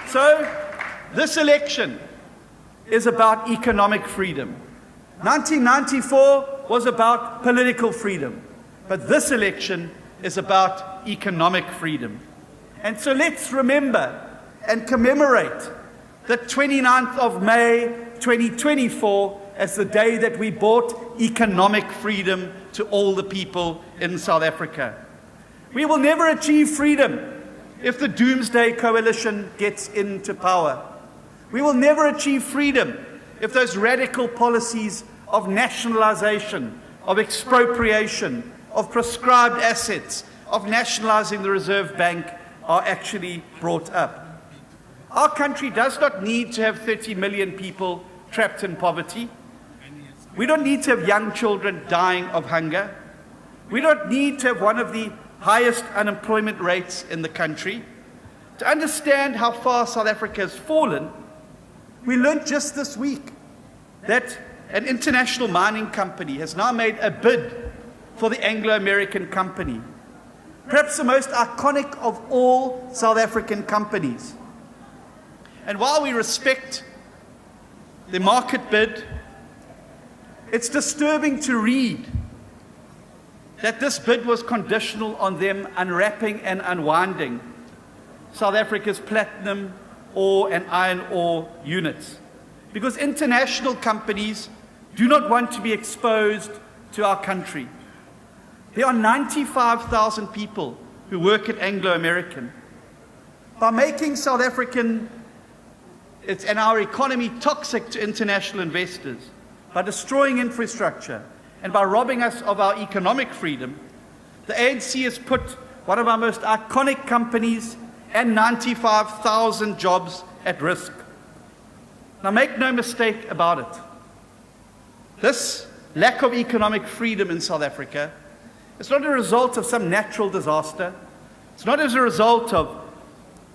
So, this election is about economic freedom. 1994 was about political freedom. But this election is about economic freedom. And so let's remember and commemorate the 29th of May 2024 as the day that we brought economic freedom to all the people in South Africa. We will never achieve freedom if the Doomsday Coalition gets into power. We will never achieve freedom if those radical policies of nationalization, of expropriation, of prescribed assets, of nationalizing the Reserve Bank are actually brought up. Our country does not need to have 30 million people trapped in poverty. We don't need to have young children dying of hunger. We don't need to have one of the highest unemployment rates in the country. To understand how far South Africa has fallen, we learned just this week that an international mining company has now made a bid for the Anglo-American company, perhaps the most iconic of all South African companies. And while we respect the market bid, it's disturbing to read that this bid was conditional on them unwrapping and unwinding South Africa's platinum ore and iron ore units, because international companies do not want to be exposed to our country. There are 95,000 people who work at Anglo-American. By making South African and our economy toxic to international investors, by destroying infrastructure, and by robbing us of our economic freedom, the ANC has put one of our most iconic companies and 95,000 jobs at risk. Now, make no mistake about it. This lack of economic freedom in South Africa is not a result of some natural disaster. It's not as a result of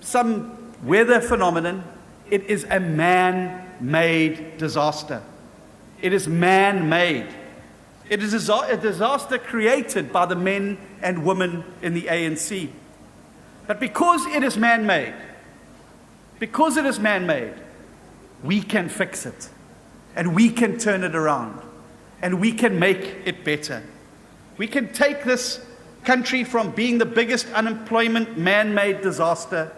some weather phenomenon. It is a man-made disaster. It is man-made. It is a disaster created by the men and women in the ANC. But because it is man-made, we can fix it, and we can turn it around, and we can make it better. We can take this country from being the biggest unemployment man-made disaster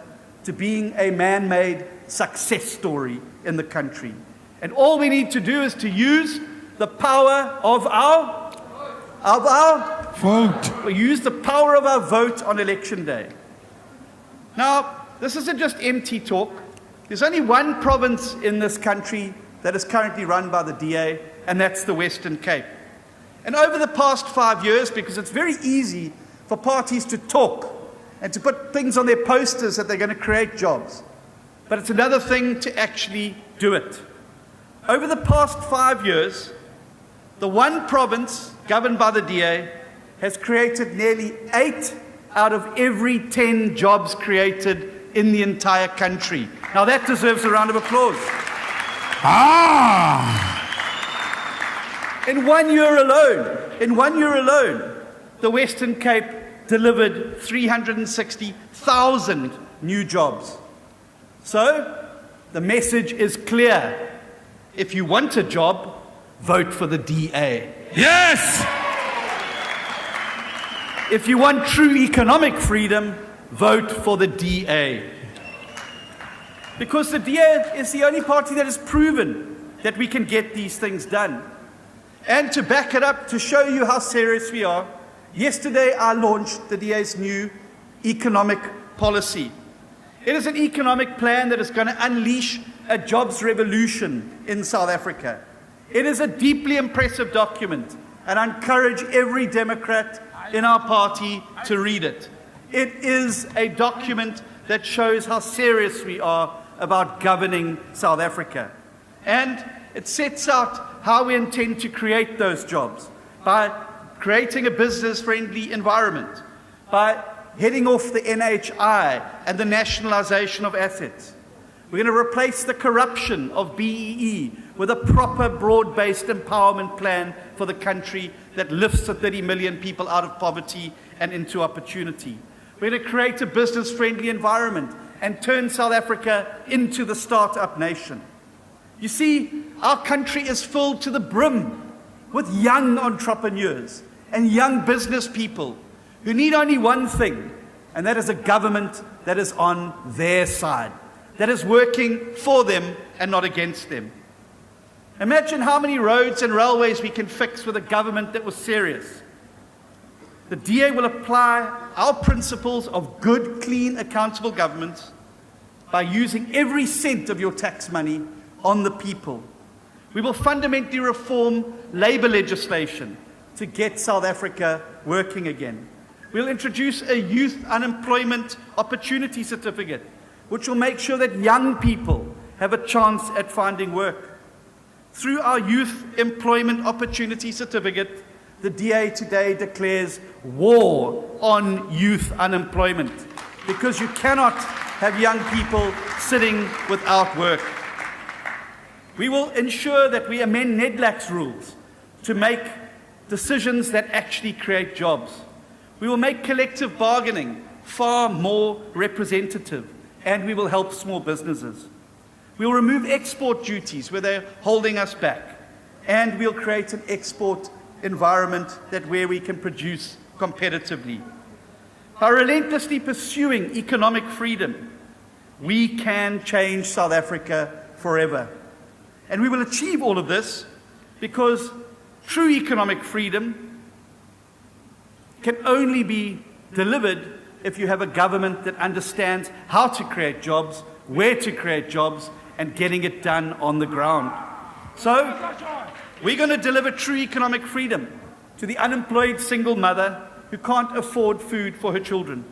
to being a man-made success story in the country. And all we need to do is to use the power of our vote. We use the power of our vote on election day. Now, this isn't just empty talk. There's only one province in this country that is currently run by the DA, and that's the Western Cape. And over the past 5 years, because it's very easy for parties to talk and to put things on their posters that they're going to create jobs, but it's another thing to actually do it. Over the past 5 years, the one province governed by the DA has created nearly 8 out of every 10 jobs created in the entire country. Now that deserves a round of applause. In 1 year alone, the Western Cape delivered 360,000 new jobs. So, the message is clear. If you want a job, vote for the DA. Yes! If you want true economic freedom, vote for the DA. Because the DA is the only party that has proven that we can get these things done. And to back it up, to show you how serious we are, yesterday I launched the DA's new economic policy. It is an economic plan that is going to unleash a jobs revolution in South Africa. It is a deeply impressive document, and I encourage every Democrat in our party to read it. It is a document that shows how serious we are about governing South Africa. And it sets out how we intend to create those jobs by creating a business-friendly environment, by heading off the NHI and the nationalization of assets. We're going to replace the corruption of BEE with a proper broad-based empowerment plan for the country that lifts the 30 million people out of poverty and into opportunity. We're going to create a business-friendly environment and turn South Africa into the start-up nation. You see, our country is filled to the brim with young entrepreneurs and young business people who need only one thing, and that is a government that is on their side, that is working for them and not against them. Imagine how many roads and railways we can fix with a government that was serious. The DA will apply our principles of good, clean, accountable government by using every cent of your tax money on the people. We will fundamentally reform labour legislation to get South Africa working again. We'll introduce a youth unemployment opportunity certificate, which will make sure that young people have a chance at finding work. Through our youth employment opportunity certificate, the DA today declares war on youth unemployment, because you cannot have young people sitting without work. We will ensure that we amend NEDLAC's rules to make decisions that actually create jobs. We will make collective bargaining far more representative, and we will help small businesses. We will remove export duties where they're holding us back, and we'll create an export environment where we can produce competitively. By relentlessly pursuing economic freedom, we can change South Africa forever. And we will achieve all of this because true economic freedom can only be delivered if you have a government that understands how to create jobs, where to create jobs, and getting it done on the ground. So, we're going to deliver true economic freedom to the unemployed single mother who can't afford food for her children.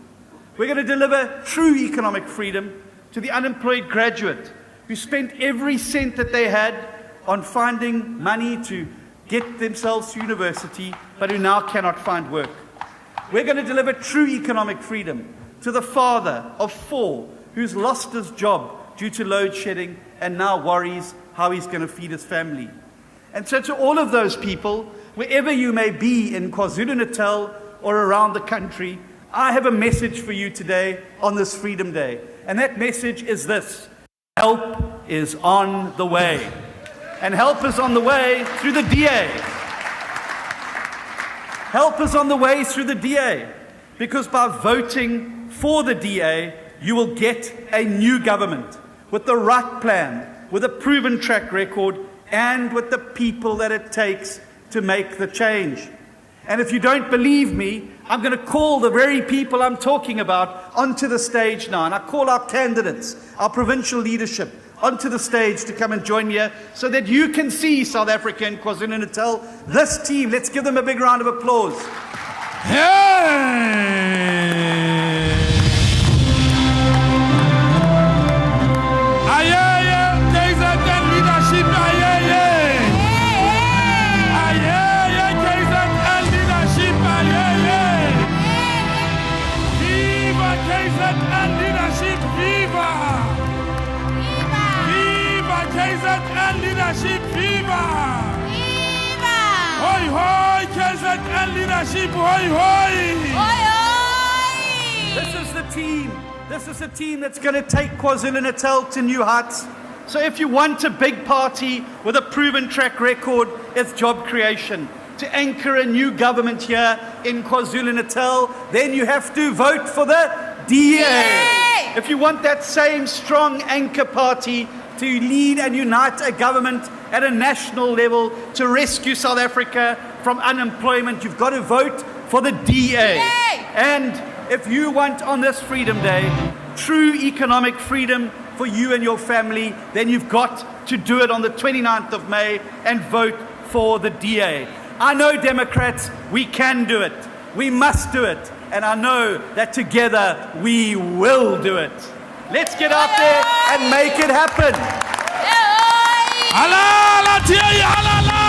We're going to deliver true economic freedom to the unemployed graduate who spent every cent that they had on finding money to get themselves to university, but who now cannot find work. We're going to deliver true economic freedom to the father of 4 who's lost his job due to load shedding and now worries how he's going to feed his family. And so to all of those people, wherever you may be in KwaZulu-Natal or around the country, I have a message for you today on this Freedom Day. And that message is this: help is on the way. And help is on the way through the DA. Help is on the way through the DA. Because by voting for the DA, you will get a new government with the right plan, with a proven track record, and with the people that it takes to make the change. And if you don't believe me, I'm going to call the very people I'm talking about onto the stage now. And I call our candidates, our provincial leadership, onto the stage to come and join me here so that you can see South Africa and KwaZulu-Natal. This team, let's give them a big round of applause. Hey! Leadership, viva! Viva! Hoi hoi, KZN leadership, hoi hoi! Hoi hoi! This is the team. This is the team that's going to take KwaZulu-Natal to new heights. So if you want a big party with a proven track record, it's job creation. To anchor a new government here in KwaZulu-Natal, then you have to vote for the DA. If you want that same strong anchor party to lead and unite a government at a national level to rescue South Africa from unemployment, you've got to vote for the DA. And if you want on this Freedom Day true economic freedom for you and your family, then you've got to do it on the 29th of May and vote for the DA. I know, Democrats, we can do it. We must do it. And I know that together we will do it. Let's get out there and make it happen. Halala, Thierry, halala!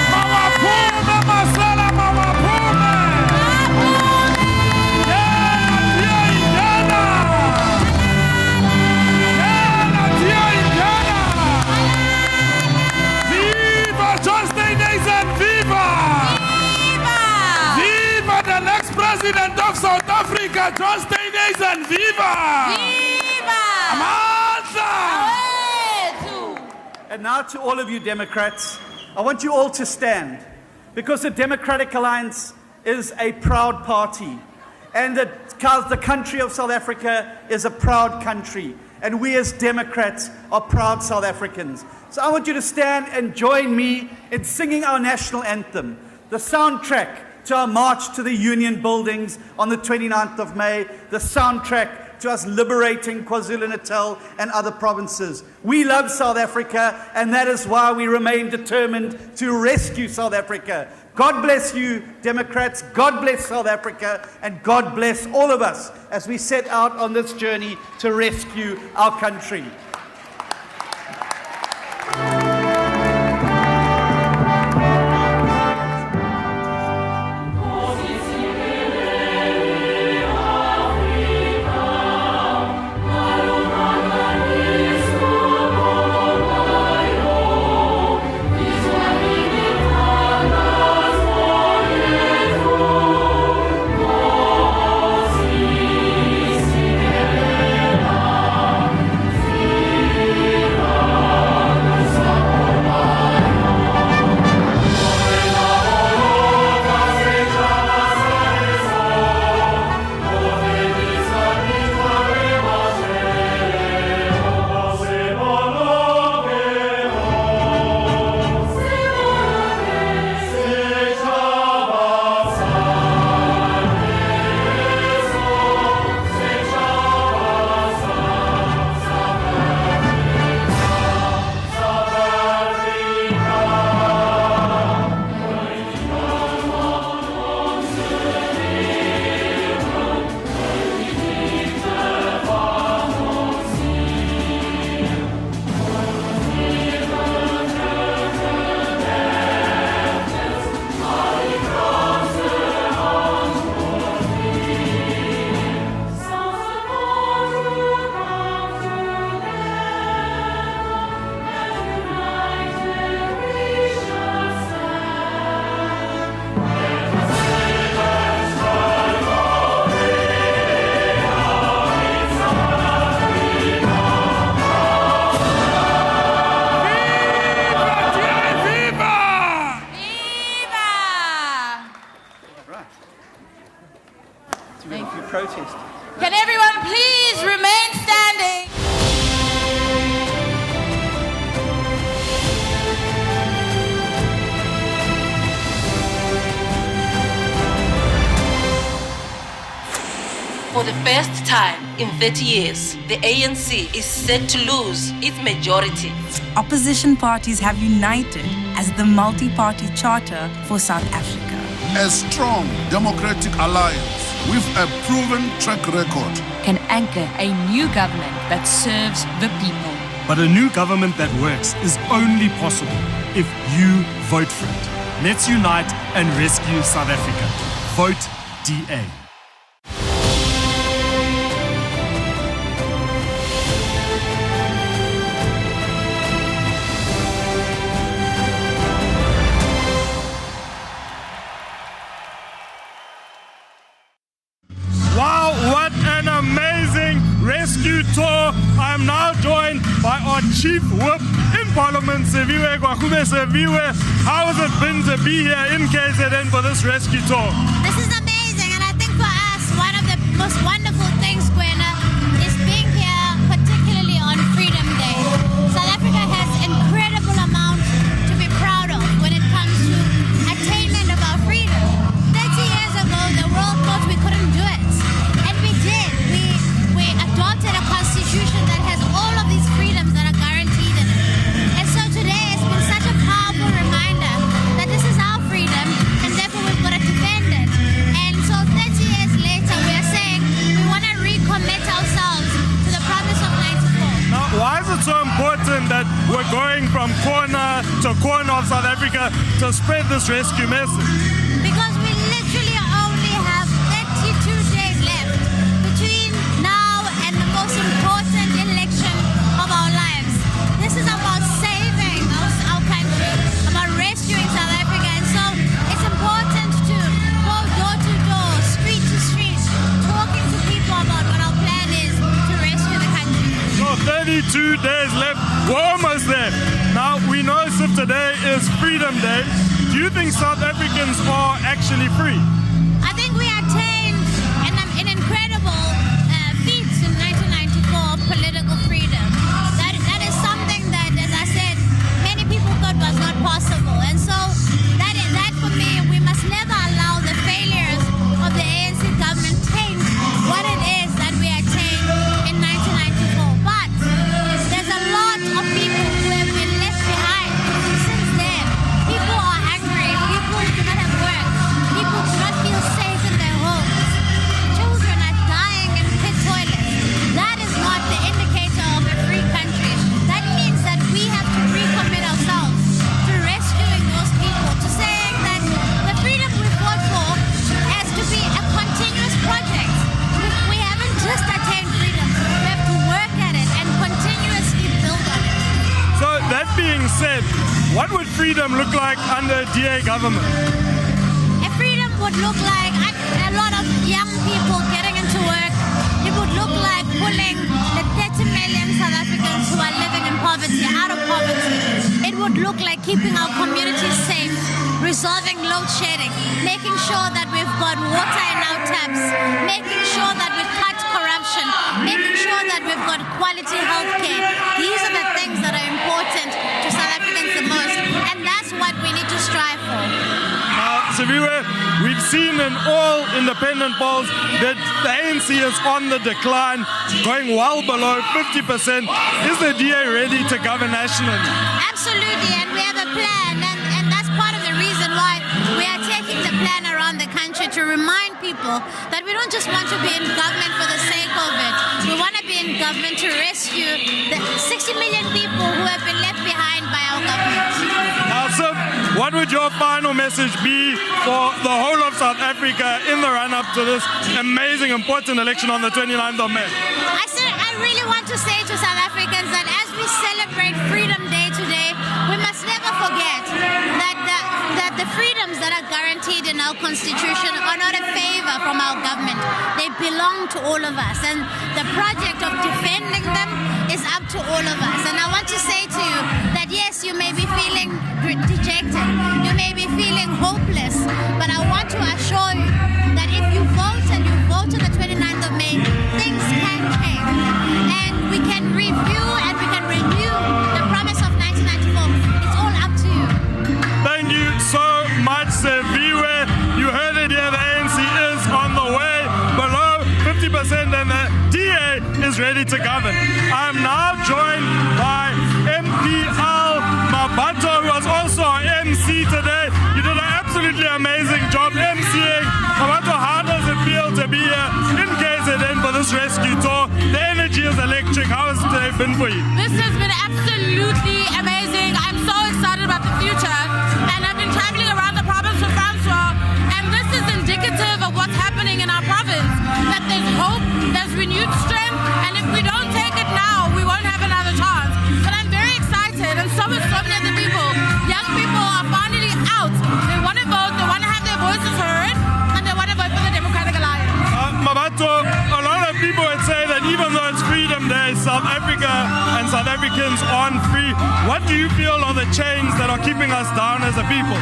Mama Pume, Masala, Mama Pume! Viva John Steenhuisen, viva! Viva the next president of South Africa, John Steenhuisen, viva! Amandla! And now to all of you Democrats, I want you all to stand, because the Democratic Alliance is a proud party, and the country of South Africa is a proud country, and we as Democrats are proud South Africans. So I want you to stand and join me in singing our national anthem, the soundtrack to our march to the Union buildings on the 29th of May, the soundtrack to us liberating KwaZulu-Natal and other provinces. We love South Africa, and that is why we remain determined to rescue South Africa. God bless you, Democrats. God bless South Africa, and God bless all of us as we set out on this journey to rescue our country. Protest. Can everyone please remain standing? For the first time in 30 years, the ANC is set to lose its majority. Opposition parties have united as the multi-party charter for South Africa. A strong democratic alliance with a proven track record can anchor a new government that serves the people. But a new government that works is only possible if you vote for it. Let's unite and rescue South Africa. Vote DA. Wow, what an amazing rescue tour. I am now joined by our Chief Whip in Parliament, Siviwe, Gwarube Siviwe. How has it been to be here in KZN for this rescue tour? This is amazing, and I think for us, one of the most wonderful things, Gwena, is being here, particularly on Freedom Day. South Africa has incredible amount to be proud of when it comes to attainment of our freedom. 30 years ago, the world thought we couldn't do it, and we did. We adopted a Africa to spread this rescue message? Because we literally only have 32 days left between now and the most important election of our lives. This is about saving our country, about rescuing South Africa, and so it's important to go door to door, street to street, talking to people about what our plan is to rescue the country. So 32 days left. We're almost there. Now, we know if today is Freedom Day. Do you think South Africans are actually free? I think we attained an incredible feat in 1994, political freedom. That is something that, as I said, many people thought was not possible. And so that for me, we must never allow the failures of the ANC government taint what it is that we attained in 1994. But there's a lot of people who have been left behind since then. People are hungry. People do not have work. People do not feel safe in their homes. Children are dying in pit toilets. That is not the indicator of a free country. That means that we have to recommit ourselves to rescuing those people, to saying that the freedom we fought for has to be a continuous project. We haven't just attained freedom. We have to work at it and continuously build on it. So that being said, what would freedom look like under DA government? A freedom would look like a lot of young people getting into work. It would look like pulling the 30 million South Africans who are living in poverty out of poverty. It would look like keeping our communities safe, resolving load shedding, making sure that we've got water in our taps, making sure that we've cut corruption, making sure that we've got quality health care. These are the things that are important to South Africans the most, and that's what we need to strive for. Now, Siviwe, we've seen in all independent polls that the ANC is on the decline, going well below 50%. Is the DA ready to govern nationally? Absolutely, and we have a plan, and that's part of the reason why we are taking the plan around the country to remind people that we don't just want to be in government for the sake of it. We want to be in government to rescue the 60 million people who have been left behind by our government. Now, Siv, what would your final message be for the whole of South Africa in the run-up to this amazing, important election on the 29th of May? I really want to say to South Africans that as we celebrate Freedom Day today, we must never forget that the freedoms that are guaranteed in our Constitution are not a favor from our government. They belong to all of us, and the project of defending them is up to all of us. And I want to say to you that yes, you may be feeling dejected, you may be feeling hopeless, but I want to assure you that if you vote and you vote on the 29th of May, things can change. And we can review and we can renew the promise of 1994. It's all up to you. Thank you so much, Siviwe. You heard it here, the ANC is on the way below 50% and the DA is ready to govern. I am now joined by MPL Mabato, who was also our MC today. You did an absolutely amazing job MCing. Mabato, how does it feel to be here in KZN for this rescue tour? The energy is electric. How has it been for you? This has been absolutely amazing. I'm so excited about the future, and I've been traveling around the province with Francois, and this is indicative of what's happening in our province, that there's hope, there's renewed strength, and if we don't take it now, we won't have another chance. But I'm very excited, and so is so many other people. Young people are finally out. They want to vote, they want to have their voices heard, and they want to vote for the Democratic Alliance. Mabato, a lot of people would say that even though it's Freedom Day, South Africa and South Africans aren't free. What do you feel are the chains that are keeping us down as a people?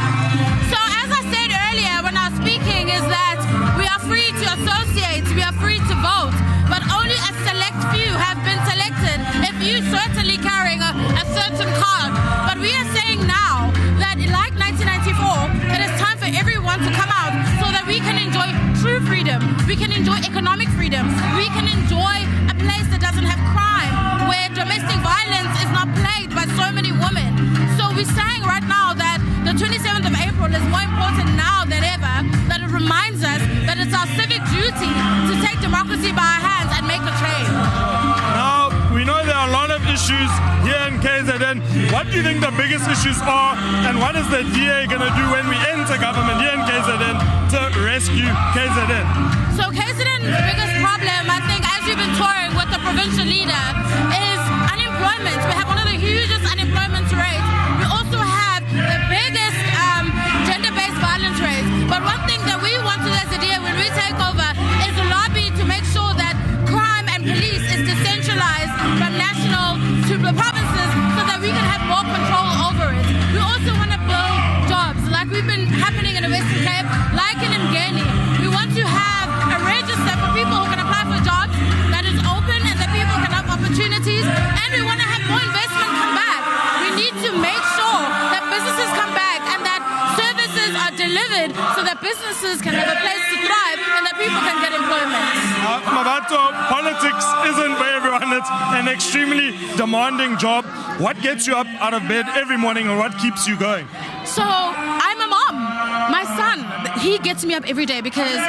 So as I said earlier when I was speaking, is that we are free to associate, we are free to vote, but only a select few have been selected. If you certainly carrying a certain card, but we are saying now that like 1994, it is time for everyone to come out so that we can enjoy true freedom, we can enjoy economic freedom, we can enjoy a place that doesn't have crime, where domestic violence is not plagued by so many women. So we're saying right now that the 27th of April is more important now than ever, that it reminds us that it's our civic duty to take democracy by our hands and make a change. Now, we know there are a lot of issues issues here in KZN. What do you think the biggest issues are, and what is the DA going to do when we enter government here in KZN to rescue KZN? So KZN's biggest problem, I think, as we've been touring with the provincial leader, is unemployment. We have one of the hugest unemployment rates. We also have the biggest gender-based violence rates. But one thing that we want to do as a DA when we take over is to lobby to make sure that crime and police is decentralized from national to the provinces so that we can have more control over it. We also want to build jobs like we've been happening in the Western Cape, like in uMngeni. We want to have a register for people who can apply for jobs that is open and that people can have opportunities, and we want to have more investment come back. We need to make sure that businesses come back and that services are delivered so that businesses can have a place to thrive and that people can get employment. Mabato, politics isn't for everyone. It's an extremely demanding job. What gets you up out of bed every morning, or what keeps you going? So I'm a mom. My son, he gets me up every day because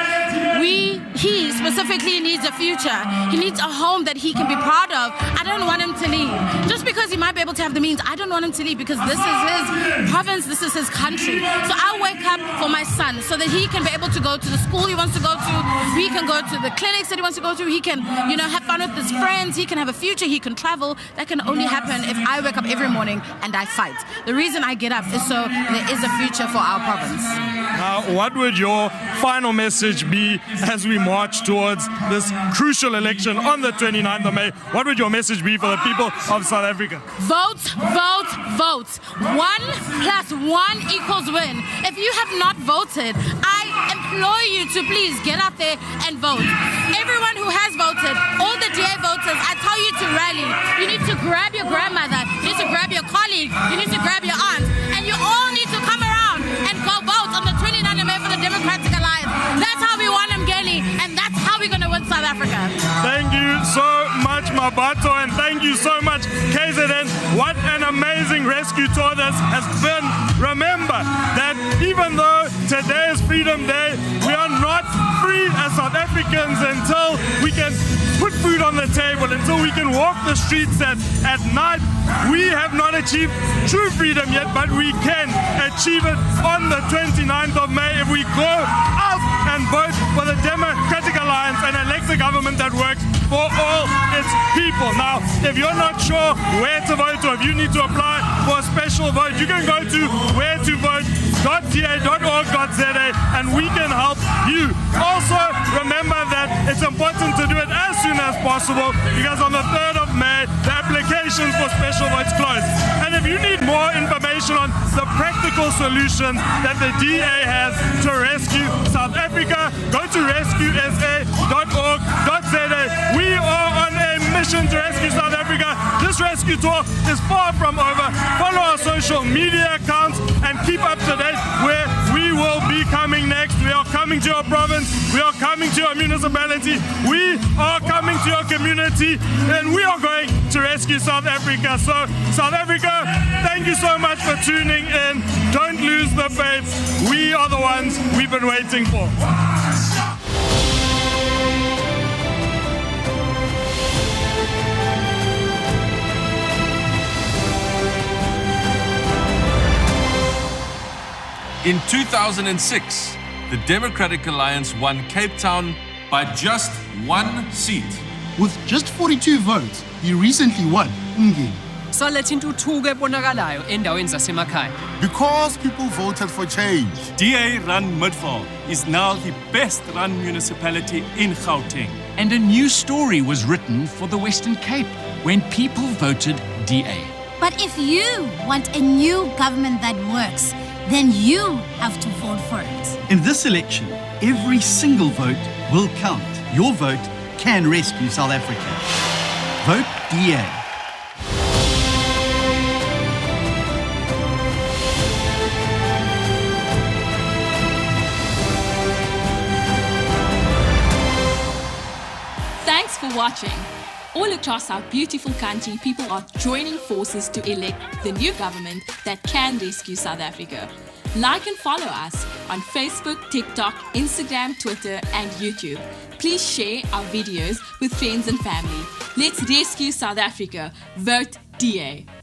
he specifically needs a future. He needs a home that he can be proud of. I don't want him to leave. Just because he might be able to have the means, I don't want him to leave because this is his province, this is his country. So I wake up for my son so that he can be able to go to the school he wants to go to. He can go to the clinics that he wants to go to. He can, have fun with his friends. He can have a future. He can travel. That can only happen if I wake up every morning and I fight. The reason I get up is so there is a future for our province. Now, what would your final message be as we march towards this crucial election on the 29th of May? What would your message be for the people of South Africa? Vote, vote, vote. 1 + 1 equals win. If you have not voted, I implore you to please get out there and vote. Everyone who has voted, all the DA voters, I tell you to rally. You need to grab your grandmother, you need to grab your colleague, you need to grab your aunt, and you all need to come around and go vote on the 29th of May for the Democratic Alliance. That's how we won uMngeni, and that's how we're going to win South Africa. Thank you so much, Mabato, and thank you so much, KZN. What an amazing rescue tour this has been. Remember that even though today is Freedom Day, we are not free as South Africans until we can put food on the table, until we can walk the streets at night. We have not achieved true freedom yet, but we can achieve it on the 29th of May if we go out and vote for the Democratic Alliance and elect a government that works for all its people. Now, if you're not sure where to vote or if you need to apply for a special vote, you can go to wheretovote.da.org.za and we can help you. Also, remember that it's important to do it as soon as possible because on the 3rd of May, the applications for special votes close. And if you need more information on the practical solutions that the DA has to rescue South Africa, go to rescuesa.org.za. We are on a mission to rescue South Africa. This rescue tour is far from over. Follow our social media accounts and keep up to date where we will be coming next. We are coming to your province. We are coming to your municipality. We are coming to your community, and we are going to rescue South Africa. So, South Africa, thank you so much for tuning in. Don't lose the faith. We are the ones we've been waiting for. In 2006, the Democratic Alliance won Cape Town by just 1 seat. With just 42 votes, he recently won uMngeni. Because people voted for change. DA-run Midvaal is now the best-run municipality in Gauteng. And a new story was written for the Western Cape when people voted DA. But if you want a new government that works, then you have to vote for it. In this election, every single vote will count. Your vote can rescue South Africa. Vote DA. Thanks for watching. All across our beautiful country, people are joining forces to elect the new government that can rescue South Africa. Like and follow us on Facebook, TikTok, Instagram, Twitter, and YouTube. Please share our videos with friends and family. Let's rescue South Africa. Vote DA.